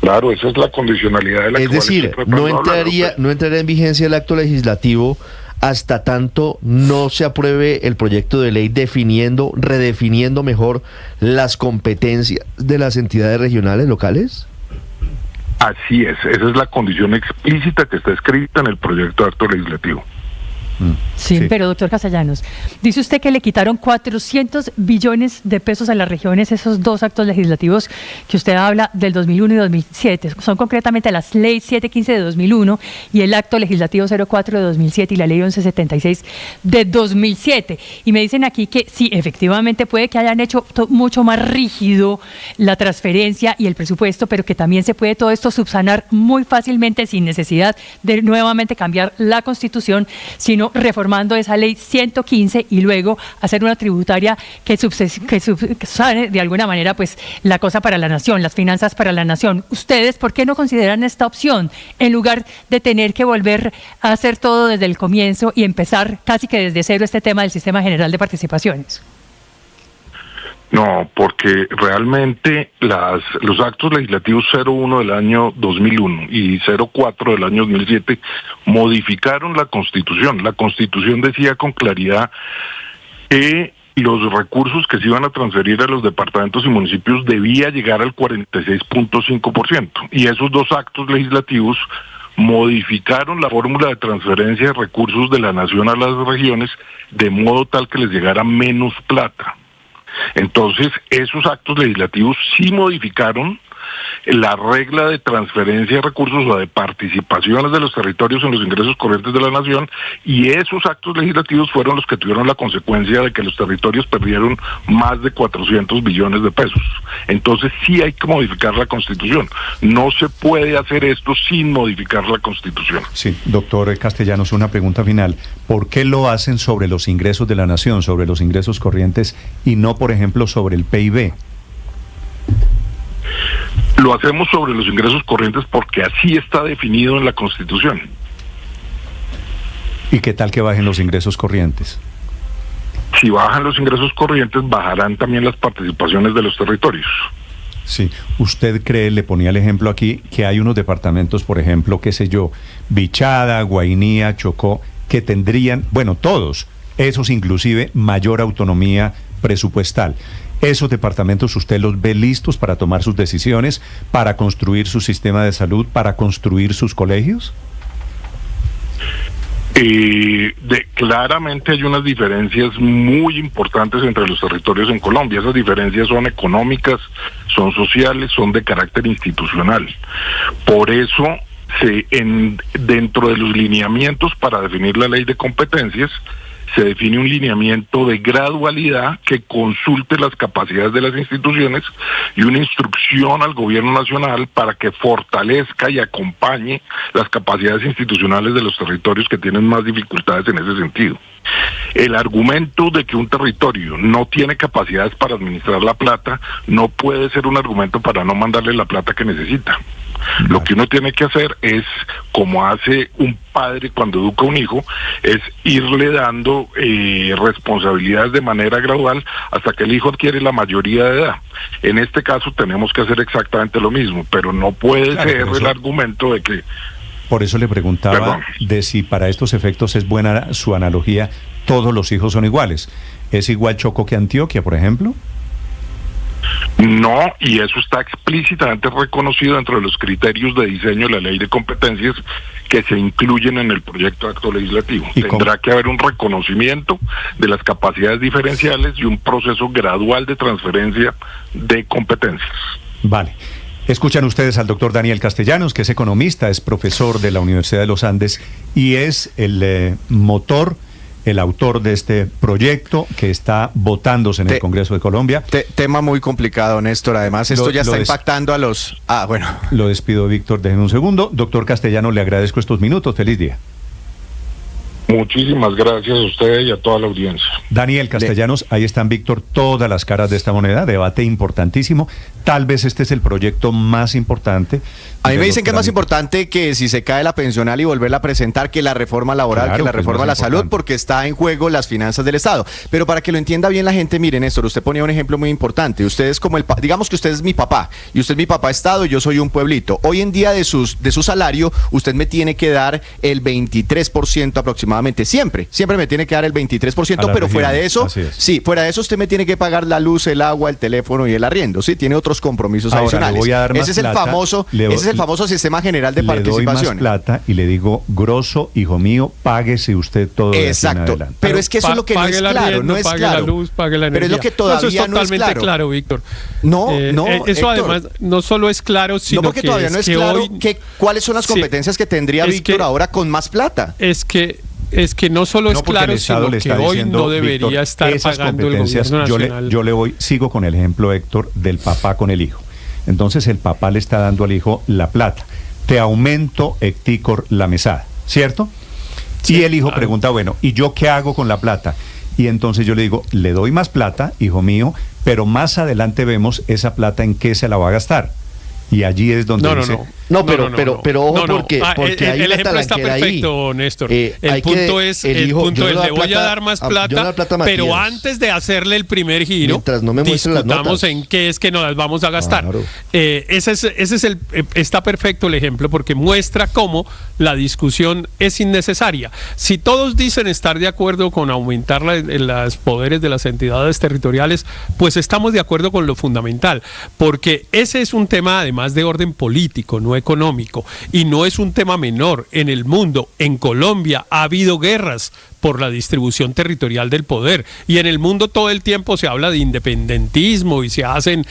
Claro, esa es la condicionalidad de la Es decir, no entraría en vigencia el acto legislativo hasta tanto no se apruebe el proyecto de ley redefiniendo mejor las competencias de las entidades regionales, locales. Así es, esa es la condición explícita que está escrita en el proyecto de acto legislativo. Sí, pero doctor Castellanos, dice usted que le quitaron 400 billones de pesos a las regiones, esos dos actos legislativos que usted habla del 2001 y 2007, son concretamente las ley 715 de 2001 y el acto legislativo 04 de 2007 y la ley 1176 de 2007. Y me dicen aquí que sí, efectivamente puede que hayan hecho mucho más rígido la transferencia y el presupuesto, pero que también se puede todo esto subsanar muy fácilmente sin necesidad de nuevamente cambiar la Constitución, sino reformando esa ley 115 y luego hacer una tributaria que subsane de alguna manera pues la cosa para la nación, las finanzas para la nación. ¿Ustedes por qué no consideran esta opción en lugar de tener que volver a hacer todo desde el comienzo y empezar casi que desde cero este tema del sistema general de participaciones? No, porque realmente los actos legislativos 01 del año 2001 y 04 del año 2007 modificaron la Constitución. La Constitución decía con claridad que los recursos que se iban a transferir a los departamentos y municipios debía llegar al 46.5%. Y esos dos actos legislativos modificaron la fórmula de transferencia de recursos de la nación a las regiones de modo tal que les llegara menos plata. Entonces, esos actos legislativos sí modificaron la regla de transferencia de recursos o de participaciones de los territorios en los ingresos corrientes de la nación, y esos actos legislativos fueron los que tuvieron la consecuencia de que los territorios perdieron más de 400 billones de pesos. Entonces sí hay que modificar la Constitución. No se puede hacer esto sin modificar la Constitución. Sí, doctor Castellanos, una pregunta final. ¿Por qué lo hacen sobre los ingresos de la nación, sobre los ingresos corrientes, y no, por ejemplo, sobre el PIB? Lo hacemos sobre los ingresos corrientes porque así está definido en la Constitución. ¿Y qué tal que bajen los ingresos corrientes? Si bajan los ingresos corrientes, bajarán también las participaciones de los territorios. Sí, usted cree, le ponía el ejemplo aquí, que hay unos departamentos, por ejemplo, qué sé yo, Bichada, Guainía, Chocó, que tendrían, bueno, todos, esos inclusive, mayor autonomía presupuestal. ¿Esos departamentos usted los ve listos para tomar sus decisiones, para construir su sistema de salud, para construir sus colegios? Claramente hay unas diferencias muy importantes entre los territorios en Colombia. Esas diferencias son económicas, son sociales, son de carácter institucional. Por eso, dentro de los lineamientos para definir la ley de competencias, se define un lineamiento de gradualidad que consulte las capacidades de las instituciones y una instrucción al gobierno nacional para que fortalezca y acompañe las capacidades institucionales de los territorios que tienen más dificultades en ese sentido. El argumento de que un territorio no tiene capacidades para administrar la plata no puede ser un argumento para no mandarle la plata que necesita. Lo que uno tiene que hacer es, como hace un padre cuando educa a un hijo, es irle dando responsabilidades de manera gradual hasta que el hijo adquiere la mayoría de edad. En este caso tenemos que hacer exactamente lo mismo, pero no puede ser el argumento de que... Por eso le preguntaba de si para estos efectos es buena su analogía, todos los hijos son iguales. ¿Es igual Chocó que Antioquia, por ejemplo? No, y eso está explícitamente reconocido dentro de los criterios de diseño de la ley de competencias que se incluyen en el proyecto de acto legislativo. Tendrá que haber un reconocimiento de las capacidades diferenciales y un proceso gradual de transferencia de competencias. Vale. Escuchan ustedes al doctor Daniel Castellanos, que es economista, es profesor de la Universidad de los Andes y es el motor, el autor de este proyecto que está votándose en el Congreso de Colombia. Tema muy complicado, Néstor. Además, esto ya está impactando a los... Lo despido, Víctor, déjenme un segundo. Doctor Castellanos, le agradezco estos minutos. Feliz día. Muchísimas gracias a usted y a toda la audiencia. Daniel Castellanos, ahí están, Víctor, todas las caras de esta moneda, debate importantísimo. Tal vez este es el proyecto más importante. A mí me dicen que es más importante que si se cae la pensional y volverla a presentar, que la reforma laboral, claro, que la reforma a la salud, porque está en juego las finanzas del Estado. Pero para que lo entienda bien la gente, mire, Néstor, usted ponía un ejemplo muy importante. Usted es como digamos que usted es mi papá, y usted es mi papá Estado, y yo soy un pueblito. Hoy en día de su salario, usted me tiene que dar el 23% aproximadamente. Siempre me tiene que dar el 23%, pero fuera de eso, fuera de eso usted me tiene que pagar la luz, el agua, el teléfono y el arriendo. Sí, tiene otros compromisos adicionales. Le voy a dar más ese es el famoso sistema general de participación. Le doy más plata y le digo, grosso, hijo mío, páguese usted todo. Exacto, pero es que eso es lo que no es claro, no es claro. Pague la luz, pague la energía. Pero es lo que todavía no es claro, Víctor. No, eso Héctor, además no solo es claro, sino porque todavía no es claro cuáles son las competencias que tendría Víctor ahora con más plata. Es que no solo es claro, sino que hoy no debería estar pagando el gobierno nacional. Sigo con el ejemplo, Héctor, del papá con el hijo. Entonces el papá le está dando al hijo la plata. Te aumento, Héctor, la mesada, ¿cierto? Sí, y el hijo pregunta, bueno, ¿y yo qué hago con la plata? Y entonces yo le digo, le doy más plata, hijo mío, pero más adelante vemos esa plata en qué se la va a gastar. Y allí es donde pero ojo, porque hay el ejemplo está perfecto, Néstor. El punto es, le voy a dar más plata, pero antes de hacerle el primer giro, discutamos en qué es que nos las vamos a gastar. Claro. Está perfecto el ejemplo, porque muestra cómo la discusión es innecesaria. Si todos dicen estar de acuerdo con aumentar los poderes de las entidades territoriales, pues estamos de acuerdo con lo fundamental, porque ese es un tema además de orden político, no económico, y no es un tema menor. En el mundo, en Colombia, ha habido guerras por la distribución territorial del poder, y en el mundo todo el tiempo se habla de independentismo y se hacen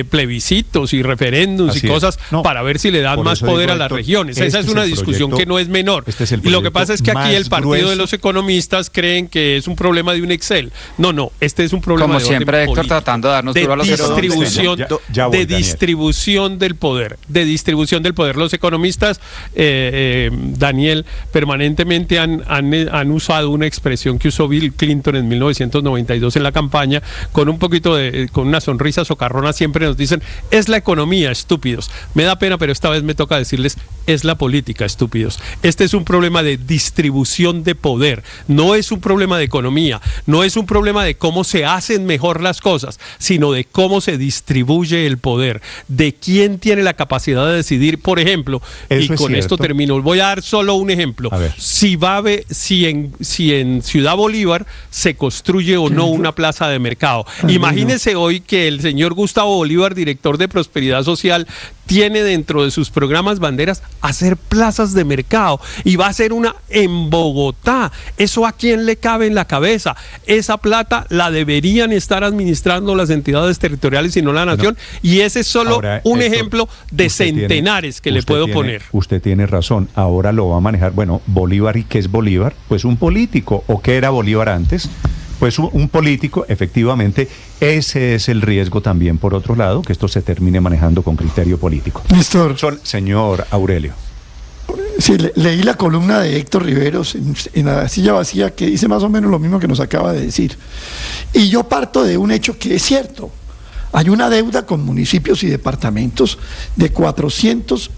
plebiscitos y referéndums y cosas para ver si le dan más poder a las regiones. Esa es una discusión que no es menor. Y lo que pasa es que aquí el partido de los economistas creen que es un problema de un Excel. No, este es un problema como de siempre, orden Héctor, tratando de darnos duro a los distribución del poder. Los economistas, Daniel, permanentemente han usado una expresión que usó Bill Clinton en 1992 en la campaña, con una sonrisa socarrona. Siempre nos dicen, es la economía, estúpidos. Me da pena, pero esta vez me toca decirles, es la política, estúpidos. Este es un problema de distribución de poder, no es un problema de economía, no es un problema de cómo se hacen mejor las cosas, sino de cómo se distribuye el poder, de quién tiene la capacidad de decidir. Por ejemplo, y con esto termino, voy a dar solo un ejemplo. Si en Ciudad Bolívar se construye o no una plaza de mercado. Imagínese hoy que el señor Gustavo Bolívar, director de Prosperidad Social, tiene dentro de sus programas banderas hacer plazas de mercado, y va a hacer una en Bogotá. ¿Eso a quién le cabe en la cabeza? Esa plata la deberían estar administrando las entidades territoriales y no la nación, y ese es solo un ejemplo de centenares que le puedo poner. Usted tiene razón, ahora lo va a manejar. Bueno, Bolívar, ¿y qué es Bolívar? Pues un político. ¿O qué era Bolívar antes? Pues un político, efectivamente. Ese es el riesgo también, por otro lado, que esto se termine manejando con criterio político. Néstor. Señor Aurelio. Sí, leí la columna de Héctor Riveros en La Silla Vacía, que dice más o menos lo mismo que nos acaba de decir. Y yo parto de un hecho que es cierto. Hay una deuda con municipios y departamentos de 400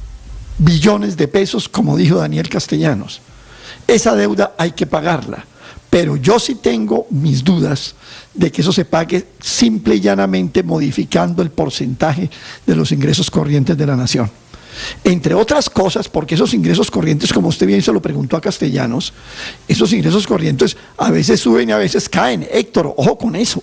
billones de pesos, como dijo Daniel Castellanos. Esa deuda hay que pagarla, pero yo sí tengo mis dudas de que eso se pague simple y llanamente modificando el porcentaje de los ingresos corrientes de la nación. Entre otras cosas, porque esos ingresos corrientes, como usted bien se lo preguntó a Castellanos, esos ingresos corrientes a veces suben y a veces caen. Héctor, ojo con eso.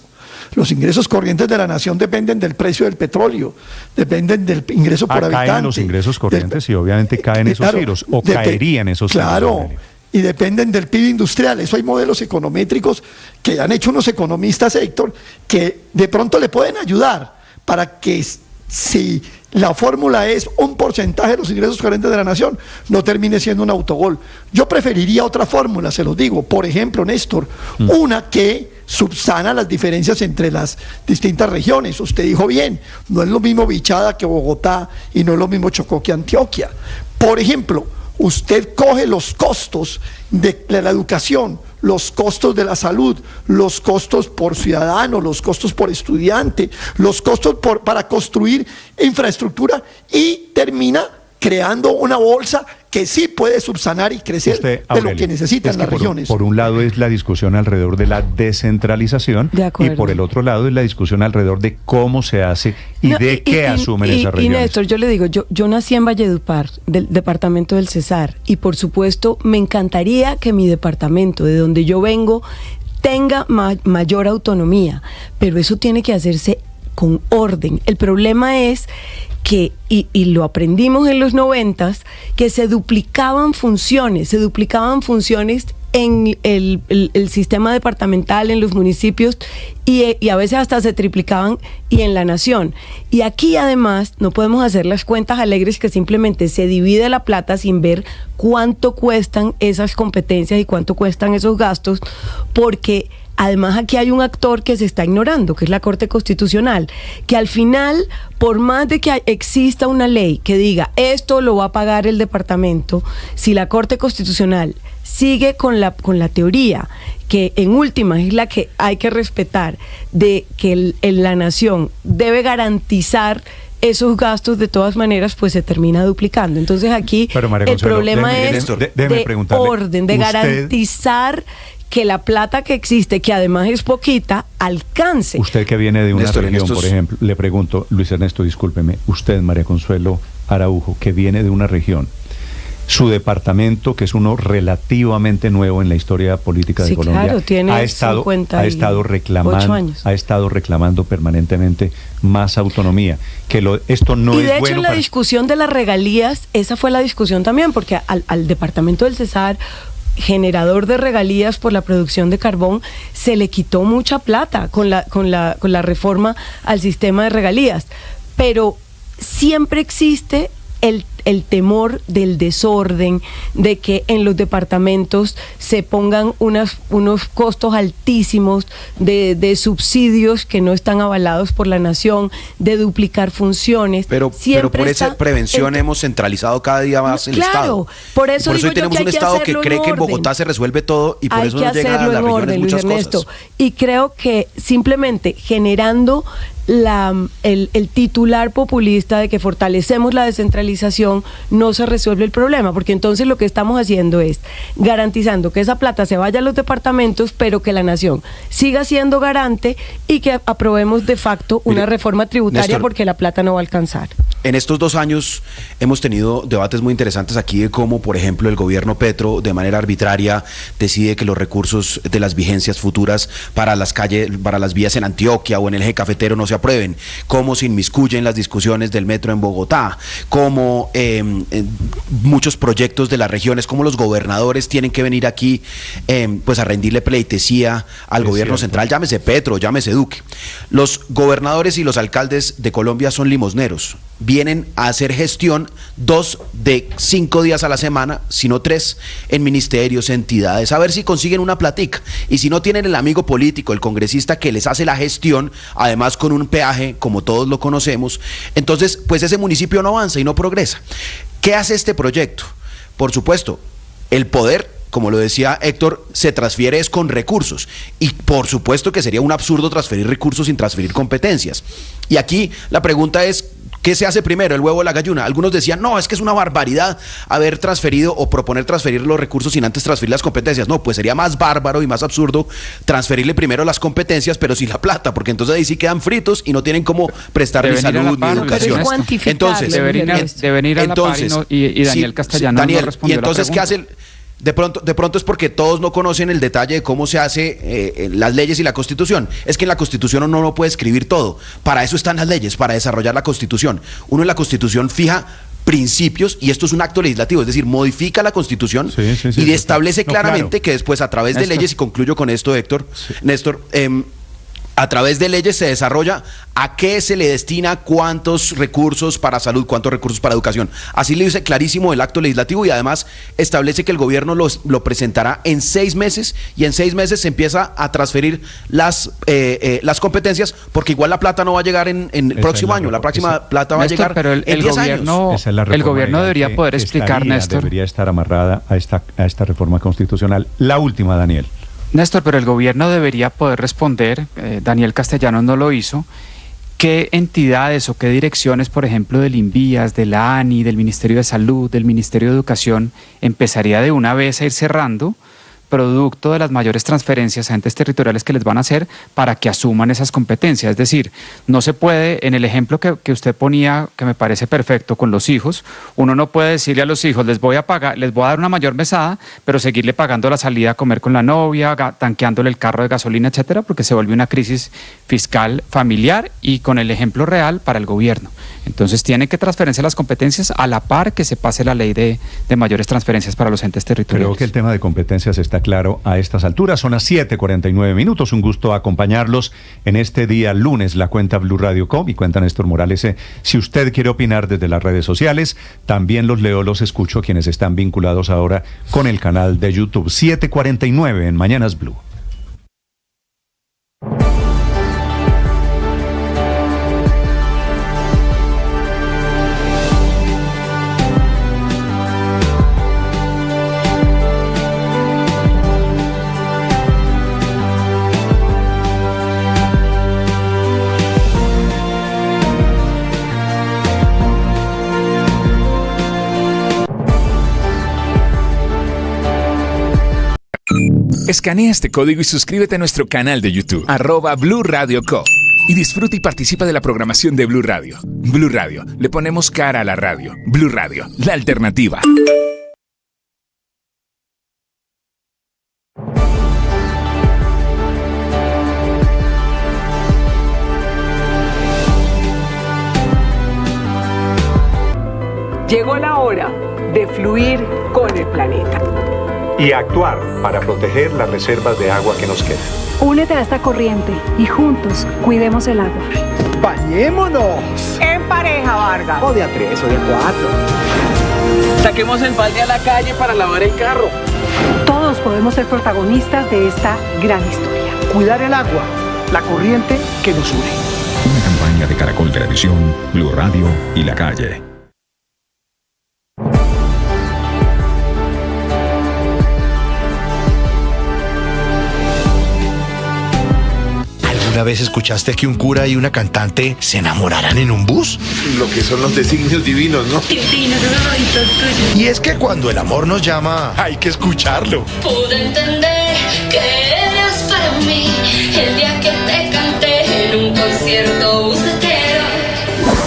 Los ingresos corrientes de la nación dependen del precio del petróleo, dependen del ingreso por habitante. Caen los ingresos corrientes y obviamente caen esos giros, o caerían esos giros. Claro, y dependen del PIB industrial. Eso hay modelos econométricos que han hecho unos economistas, Héctor, que de pronto le pueden ayudar para que si la fórmula es un porcentaje de los ingresos corrientes de la nación, no termine siendo un autogol. Yo preferiría otra fórmula, se los digo. Por ejemplo, Néstor, una que subsana las diferencias entre las distintas regiones. Usted dijo bien, no es lo mismo Bichada que Bogotá y no es lo mismo Chocó que Antioquia. Por ejemplo, usted coge los costos de la educación, los costos de la salud, los costos por ciudadano, los costos por estudiante, los costos para construir infraestructura y termina creando una bolsa que sí puede subsanar y crecer de lo que necesitan las regiones. Por un lado es la discusión alrededor de la descentralización y por el otro lado es la discusión alrededor de cómo se hace y de qué asumen esas regiones. Y Néstor, yo le digo, yo nací en Valledupar, del departamento del Cesar, y por supuesto me encantaría que mi departamento, de donde yo vengo, tenga mayor autonomía, pero eso tiene que hacerse con orden. El problema es que, y lo aprendimos en los 90s, que se duplicaban funciones en el sistema departamental, en los municipios, y a veces hasta se triplicaban y en la nación. Y aquí además no podemos hacer las cuentas alegres que simplemente se divide la plata sin ver cuánto cuestan esas competencias y cuánto cuestan esos gastos, porque además aquí hay un actor que se está ignorando, que es la Corte Constitucional, que al final, por más de que exista una ley que diga esto lo va a pagar el departamento, si la Corte Constitucional sigue con la teoría, que en última es la que hay que respetar, de que la nación debe garantizar esos gastos, de todas maneras pues se termina duplicando. Entonces aquí el problema es de orden, de garantizar que la plata que existe, que además es poquita, alcance. Usted que viene de una región, por ejemplo, le pregunto, Luis Ernesto, discúlpeme, usted, María Consuelo Araujo, que viene de una región, su departamento, que es uno relativamente nuevo en la historia política de Colombia, claro, tiene ha estado reclamando permanentemente más autonomía, esto no es bueno. Y de hecho en la discusión de las regalías, esa fue la discusión también, porque al departamento del Cesar, generador de regalías por la producción de carbón, se le quitó mucha plata con la reforma al sistema de regalías, pero siempre existe el temor del desorden, de que en los departamentos se pongan unos costos altísimos de subsidios que no están avalados por la nación, de duplicar funciones. Pero por esa prevención hemos centralizado cada día más el Estado. Por eso hoy tenemos un Estado que cree que en Bogotá se resuelve todo y por eso no llega a las regiones muchas cosas. Y creo que simplemente generando el titular populista de que fortalecemos la descentralización no se resuelve el problema, porque entonces lo que estamos haciendo es garantizando que esa plata se vaya a los departamentos, pero que la nación siga siendo garante y que aprobemos de facto una reforma tributaria, Néstor, porque la plata no va a alcanzar. En estos 2 años hemos tenido debates muy interesantes aquí de cómo, por ejemplo, el gobierno Petro de manera arbitraria decide que los recursos de las vigencias futuras para las calles, para las vías en Antioquia o en el eje cafetero no se aprueben, cómo se inmiscuyen las discusiones del metro en Bogotá, cómo muchos proyectos de las regiones, cómo los gobernadores tienen que venir aquí pues a rendirle pleitesía al gobierno central, llámese Petro, llámese Duque. Los gobernadores y los alcaldes de Colombia son limosneros, vienen a hacer gestión 2 de 5 días a la semana, sino 3, en ministerios, entidades, a ver si consiguen una platica, y si no tienen el amigo político, el congresista que les hace la gestión, además con un peaje, como todos lo conocemos, entonces pues ese municipio no avanza y no progresa. ¿Qué hace este proyecto? Por supuesto, el poder, como lo decía Héctor, se transfiere es con recursos, y por supuesto que sería un absurdo transferir recursos sin transferir competencias. Y aquí la pregunta es, ¿qué se hace primero, el huevo o la gallina? Algunos decían, no, es que es una barbaridad haber transferido o proponer transferir los recursos sin antes transferir las competencias. No, pues sería más bárbaro y más absurdo transferirle primero las competencias, pero sin la plata, porque entonces ahí sí quedan fritos y no tienen cómo prestarle salud ni educación. Entonces, deben ir a la par y Daniel Castellano Daniel, no respondió y entonces, la ¿qué hace? De pronto es porque todos no conocen el detalle de cómo se hace las leyes y la Constitución. Es que en la Constitución uno no puede escribir todo. Para eso están las leyes, para desarrollar la Constitución. Uno en la Constitución fija principios, y esto es un acto legislativo, es decir, modifica la Constitución y establece claramente que después, a través de leyes, y concluyo con esto, Héctor, Néstor, a través de leyes se desarrolla a qué se le destina, cuántos recursos para salud, cuántos recursos para educación. Así lo dice clarísimo el acto legislativo, y además establece que el gobierno lo presentará en 6 meses, y en 6 meses se empieza a transferir las competencias, porque igual la plata no va a llegar en el próximo año, la próxima plata va a llegar pero en 10 años. El gobierno debería poder explicar, Néstor. Debería estar amarrada a esta reforma constitucional. La última, Daniel. Néstor, pero el gobierno debería poder responder, Daniel Castellanos no lo hizo, qué entidades o qué direcciones, por ejemplo, del INVIAS, de la ANI, del Ministerio de Salud, del Ministerio de Educación, empezaría de una vez a ir cerrando, producto de las mayores transferencias a entes territoriales que les van a hacer para que asuman esas competencias. Es decir, no se puede, en el ejemplo que usted ponía, que me parece perfecto, con los hijos, uno no puede decirle a los hijos, les voy a dar una mayor mesada, pero seguirle pagando la salida a comer con la novia, tanqueándole el carro de gasolina, etcétera, porque se vuelve una crisis fiscal familiar y con el ejemplo real para el gobierno. Entonces tienen que transferirse las competencias a la par que se pase la ley de mayores transferencias para los entes territoriales. Creo que el tema de competencias está claro a estas alturas. Son las 7:49. Un gusto acompañarlos en este día lunes. La cuenta Blue Radio Com y cuenta Néstor Morales. Si usted quiere opinar desde las redes sociales, también los leo, los escucho, quienes están vinculados ahora con el canal de YouTube. 7:49 en Mañanas Blue. Escanea este código y suscríbete a nuestro canal de YouTube, @Blue Radio Co. Y disfruta y participa de la programación de Blue Radio. Blue Radio, le ponemos cara a la radio. Blue Radio, la alternativa. Llegó la hora de fluir con el planeta. Y actuar para proteger las reservas de agua que nos quedan. Únete a esta corriente y juntos cuidemos el agua. ¡Bañémonos! En pareja, Vargas. O de a 3 o de a 4. Saquemos el balde a la calle para lavar el carro. Todos podemos ser protagonistas de esta gran historia. Cuidar el agua, la corriente que nos une. Una campaña de Caracol Televisión, Blue Radio y La Calle. ¿Alguna vez escuchaste que un cura y una cantante se enamoraran en un bus? Lo que son los designios divinos, ¿no? Divinos, esos ojitos tuyos. Y es que cuando el amor nos llama, hay que escucharlo. Pude entender que eras para mí el día que te canté en un concierto bucetero.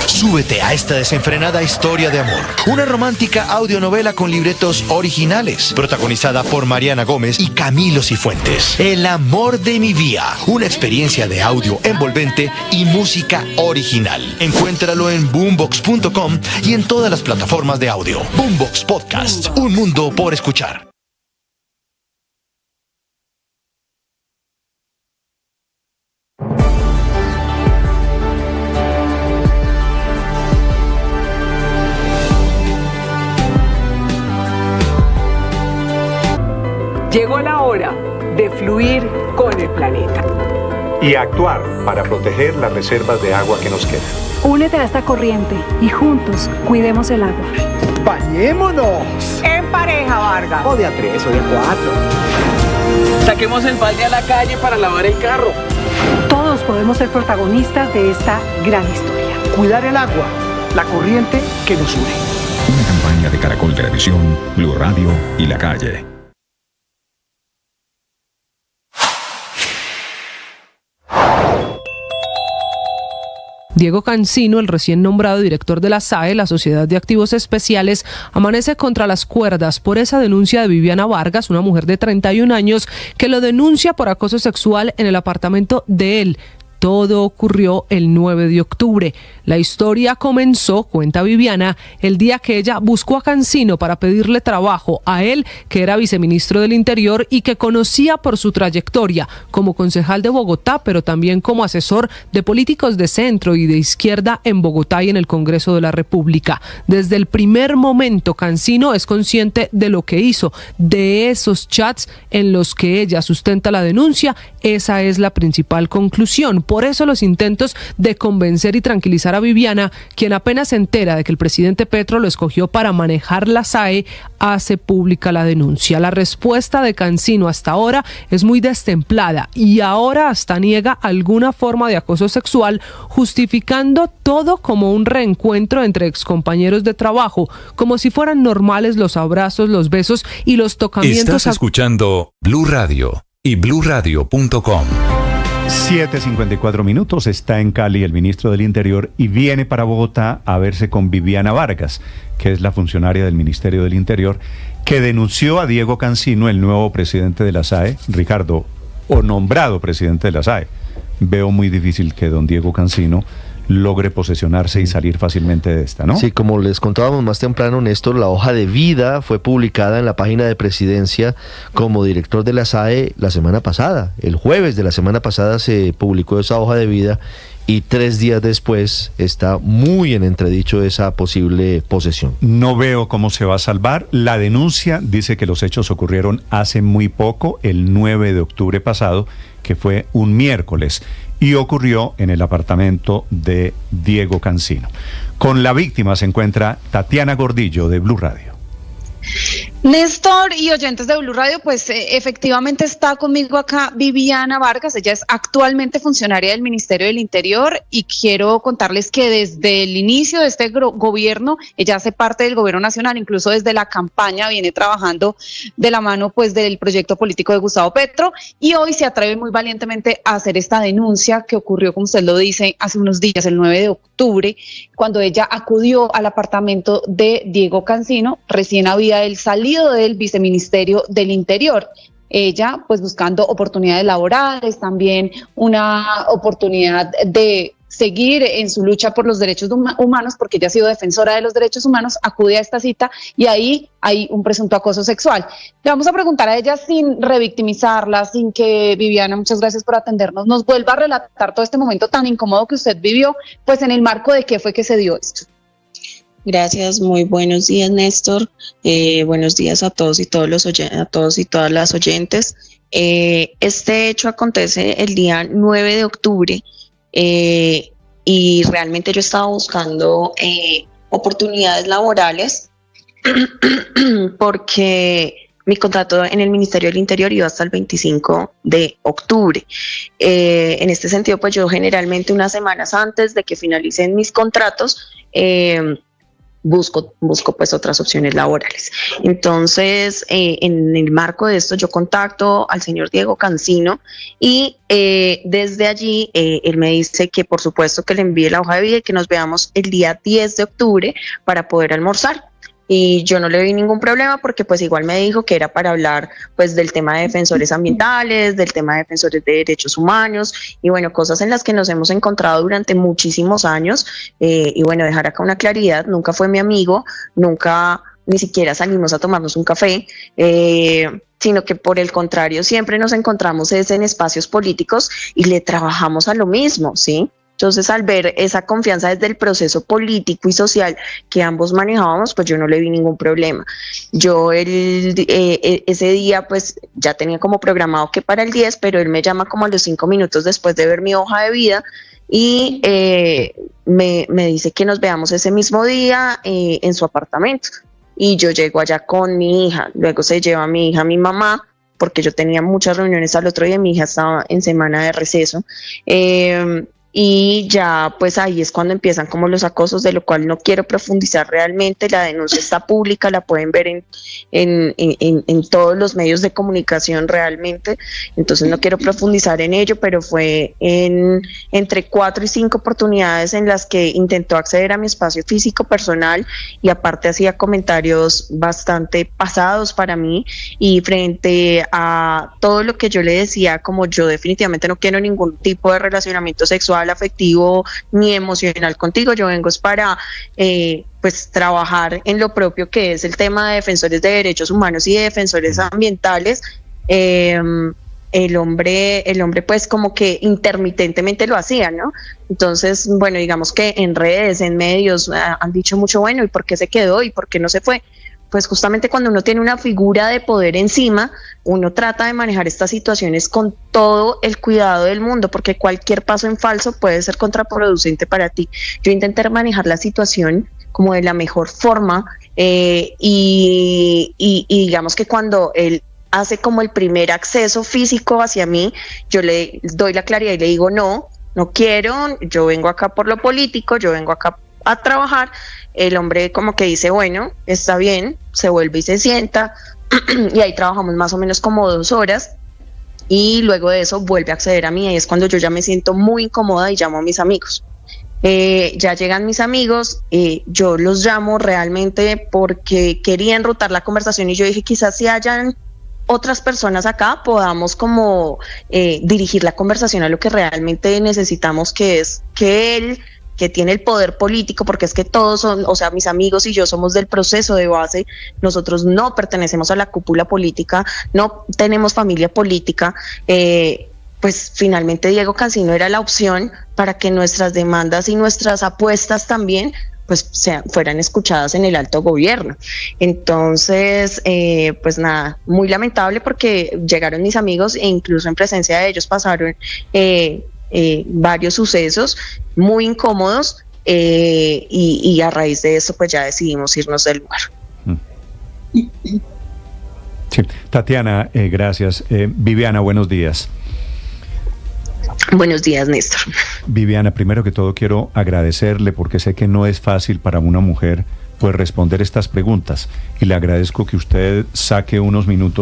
Súbete a esta desenfrenada historia de amor. Una romántica audionovela con libretos originales, protagonizada por Mariana Gómez y Camilo Cifuentes. El amor de mi vida. Una experiencia de audio envolvente y música original. Encuéntralo en boombox.com y en todas las plataformas de audio. Boombox Podcast. Un mundo por escuchar. Llegó la hora de fluir con el planeta. Y actuar para proteger las reservas de agua que nos quedan. Únete a esta corriente y juntos cuidemos el agua. ¡Bañémonos! En pareja, Vargas. O de a 3 o de a 4. Saquemos el balde a la calle para lavar el carro. Todos podemos ser protagonistas de esta gran historia. Cuidar el agua, la corriente que nos une. Una campaña de Caracol Televisión, Blue Radio y La Calle. Diego Cancino, el recién nombrado director de la SAE, la Sociedad de Activos Especiales, amanece contra las cuerdas por esa denuncia de Viviana Vargas, una mujer de 31 años, que lo denuncia por acoso sexual en el apartamento de él. Todo ocurrió el 9 de octubre. La historia comenzó, cuenta Viviana, el día que ella buscó a Cancino para pedirle trabajo a él, que era viceministro del Interior y que conocía por su trayectoria como concejal de Bogotá, pero también como asesor de políticos de centro y de izquierda en Bogotá y en el Congreso de la República. Desde el primer momento, Cancino es consciente de lo que hizo, de esos chats en los que ella sustenta la denuncia. Esa es la principal conclusión. Por eso los intentos de convencer y tranquilizar a Viviana, quien apenas se entera de que el presidente Petro lo escogió para manejar la SAE, hace pública la denuncia. La respuesta de Cancino hasta ahora es muy destemplada y ahora hasta niega alguna forma de acoso sexual, justificando todo como un reencuentro entre excompañeros de trabajo, como si fueran normales los abrazos, los besos y los tocamientos. Estás escuchando Blue Radio y bluradio.com. 7:54, está en Cali el ministro del Interior y viene para Bogotá a verse con Viviana Vargas, que es la funcionaria del Ministerio del Interior, que denunció a Diego Cancino, el nuevo presidente de la SAE, Ricardo, o nombrado presidente de la SAE. Veo muy difícil que don Diego Cancino logre posesionarse y salir fácilmente de esta, ¿no? Sí, como les contábamos más temprano, Néstor, la hoja de vida fue publicada en la página de Presidencia como director de la SAE la semana pasada. El jueves de la semana pasada se publicó esa hoja de vida y 3 días después está muy en entredicho esa posible posesión. No veo cómo se va a salvar. La denuncia dice que los hechos ocurrieron hace muy poco, el 9 de octubre pasado, que fue un miércoles, y ocurrió en el apartamento de Diego Cancino. Con la víctima se encuentra Tatiana Gordillo, de Blue Radio. Néstor y oyentes de Blue Radio, pues efectivamente está conmigo acá Viviana Vargas. Ella es actualmente funcionaria del Ministerio del Interior y quiero contarles que desde el inicio de este gobierno, ella hace parte del gobierno nacional, incluso desde la campaña viene trabajando de la mano pues del proyecto político de Gustavo Petro, y hoy se atreve muy valientemente a hacer esta denuncia que ocurrió, como usted lo dice, hace unos días, el 9 de octubre, cuando ella acudió al apartamento de Diego Cancino, recién había él salido del viceministerio del Interior. Ella, pues buscando oportunidades laborales, también una oportunidad de seguir en su lucha por los derechos humanos, porque ella ha sido defensora de los derechos humanos, acude a esta cita y ahí hay un presunto acoso sexual. Le vamos a preguntar a ella sin revictimizarla, sin que Viviana, muchas gracias por atendernos, nos vuelva a relatar todo este momento tan incómodo que usted vivió, pues en el marco de qué fue que se dio esto. Gracias, muy buenos días, Néstor. Buenos días a todos y todas las oyentes. Este hecho acontece el día 9 de octubre y realmente yo estaba buscando oportunidades laborales porque mi contrato en el Ministerio del Interior iba hasta el 25 de octubre. En este sentido, pues yo generalmente unas semanas antes de que finalicen mis contratos, busco pues otras opciones laborales. Entonces, en el marco de esto, yo contacto al señor Diego Cancino y desde allí él me dice que por supuesto que le envíe la hoja de vida y que nos veamos el día 10 de octubre para poder almorzar. Y yo no le vi ningún problema porque pues igual me dijo que era para hablar pues del tema de defensores ambientales, del tema de defensores de derechos humanos y bueno, cosas en las que nos hemos encontrado durante muchísimos años y bueno, dejar acá una claridad, nunca fue mi amigo, nunca ni siquiera salimos a tomarnos un café, sino que por el contrario siempre nos encontramos en espacios políticos y le trabajamos a lo mismo, ¿sí? Entonces, al ver esa confianza desde el proceso político y social que ambos manejábamos, pues yo no le vi ningún problema. Yo ese día pues ya tenía como programado que para el 10, pero él me llama como a los 5 minutos después de ver mi hoja de vida y me dice que nos veamos ese mismo día en su apartamento. Y yo llego allá con mi hija, luego se lleva a mi hija, a mi mamá, porque yo tenía muchas reuniones al otro día, mi hija estaba en semana de receso. y ya pues ahí es cuando empiezan como los acosos, de lo cual no quiero profundizar realmente. La denuncia está pública, la pueden ver en todos los medios de comunicación realmente, entonces no quiero profundizar en ello, pero fue entre 4 y 5 oportunidades en las que intentó acceder a mi espacio físico personal, y aparte hacía comentarios bastante pasados para mí, y frente a todo lo que yo le decía, como yo definitivamente no quiero ningún tipo de relacionamiento sexual, afectivo ni emocional contigo, yo vengo es para pues trabajar en lo propio, que es el tema de defensores de derechos humanos y de defensores ambientales. El hombre pues como que intermitentemente lo hacía, ¿no? Entonces, bueno, digamos que en redes, en medios han dicho mucho, bueno, ¿y por qué se quedó? ¿Y por qué no se fue? Pues justamente cuando uno tiene una figura de poder encima, uno trata de manejar estas situaciones con todo el cuidado del mundo, porque cualquier paso en falso puede ser contraproducente para ti. Yo intenté manejar la situación como de la mejor forma, y digamos que cuando él hace como el primer acceso físico hacia mí, yo le doy la claridad y le digo, no quiero, yo vengo acá por lo político, yo vengo acá a trabajar. El hombre como que dice, bueno, está bien, se vuelve y se sienta, y ahí trabajamos más o menos como 2 horas, y luego de eso vuelve a acceder a mí, y es cuando yo ya me siento muy incómoda y llamo a mis amigos. Ya llegan mis amigos, yo los llamo realmente porque quería enrutar la conversación, y yo dije, quizás si hayan otras personas acá podamos como dirigir la conversación a lo que realmente necesitamos, que es que él, que tiene el poder político, porque es que todos son, o sea, mis amigos y yo somos del proceso de base, nosotros no pertenecemos a la cúpula política, no tenemos familia política, pues finalmente Diego Cancino era la opción para que nuestras demandas y nuestras apuestas también pues fueran escuchadas en el alto gobierno. Entonces, pues nada, muy lamentable, porque llegaron mis amigos e incluso en presencia de ellos pasaron varios sucesos muy incómodos, y a raíz de eso pues ya decidimos irnos del lugar. Sí. Tatiana, gracias. Viviana, buenos días. Buenos días, Néstor. Viviana, primero que todo quiero agradecerle, porque sé que no es fácil para una mujer pues responder estas preguntas, y le agradezco que usted saque unos minutos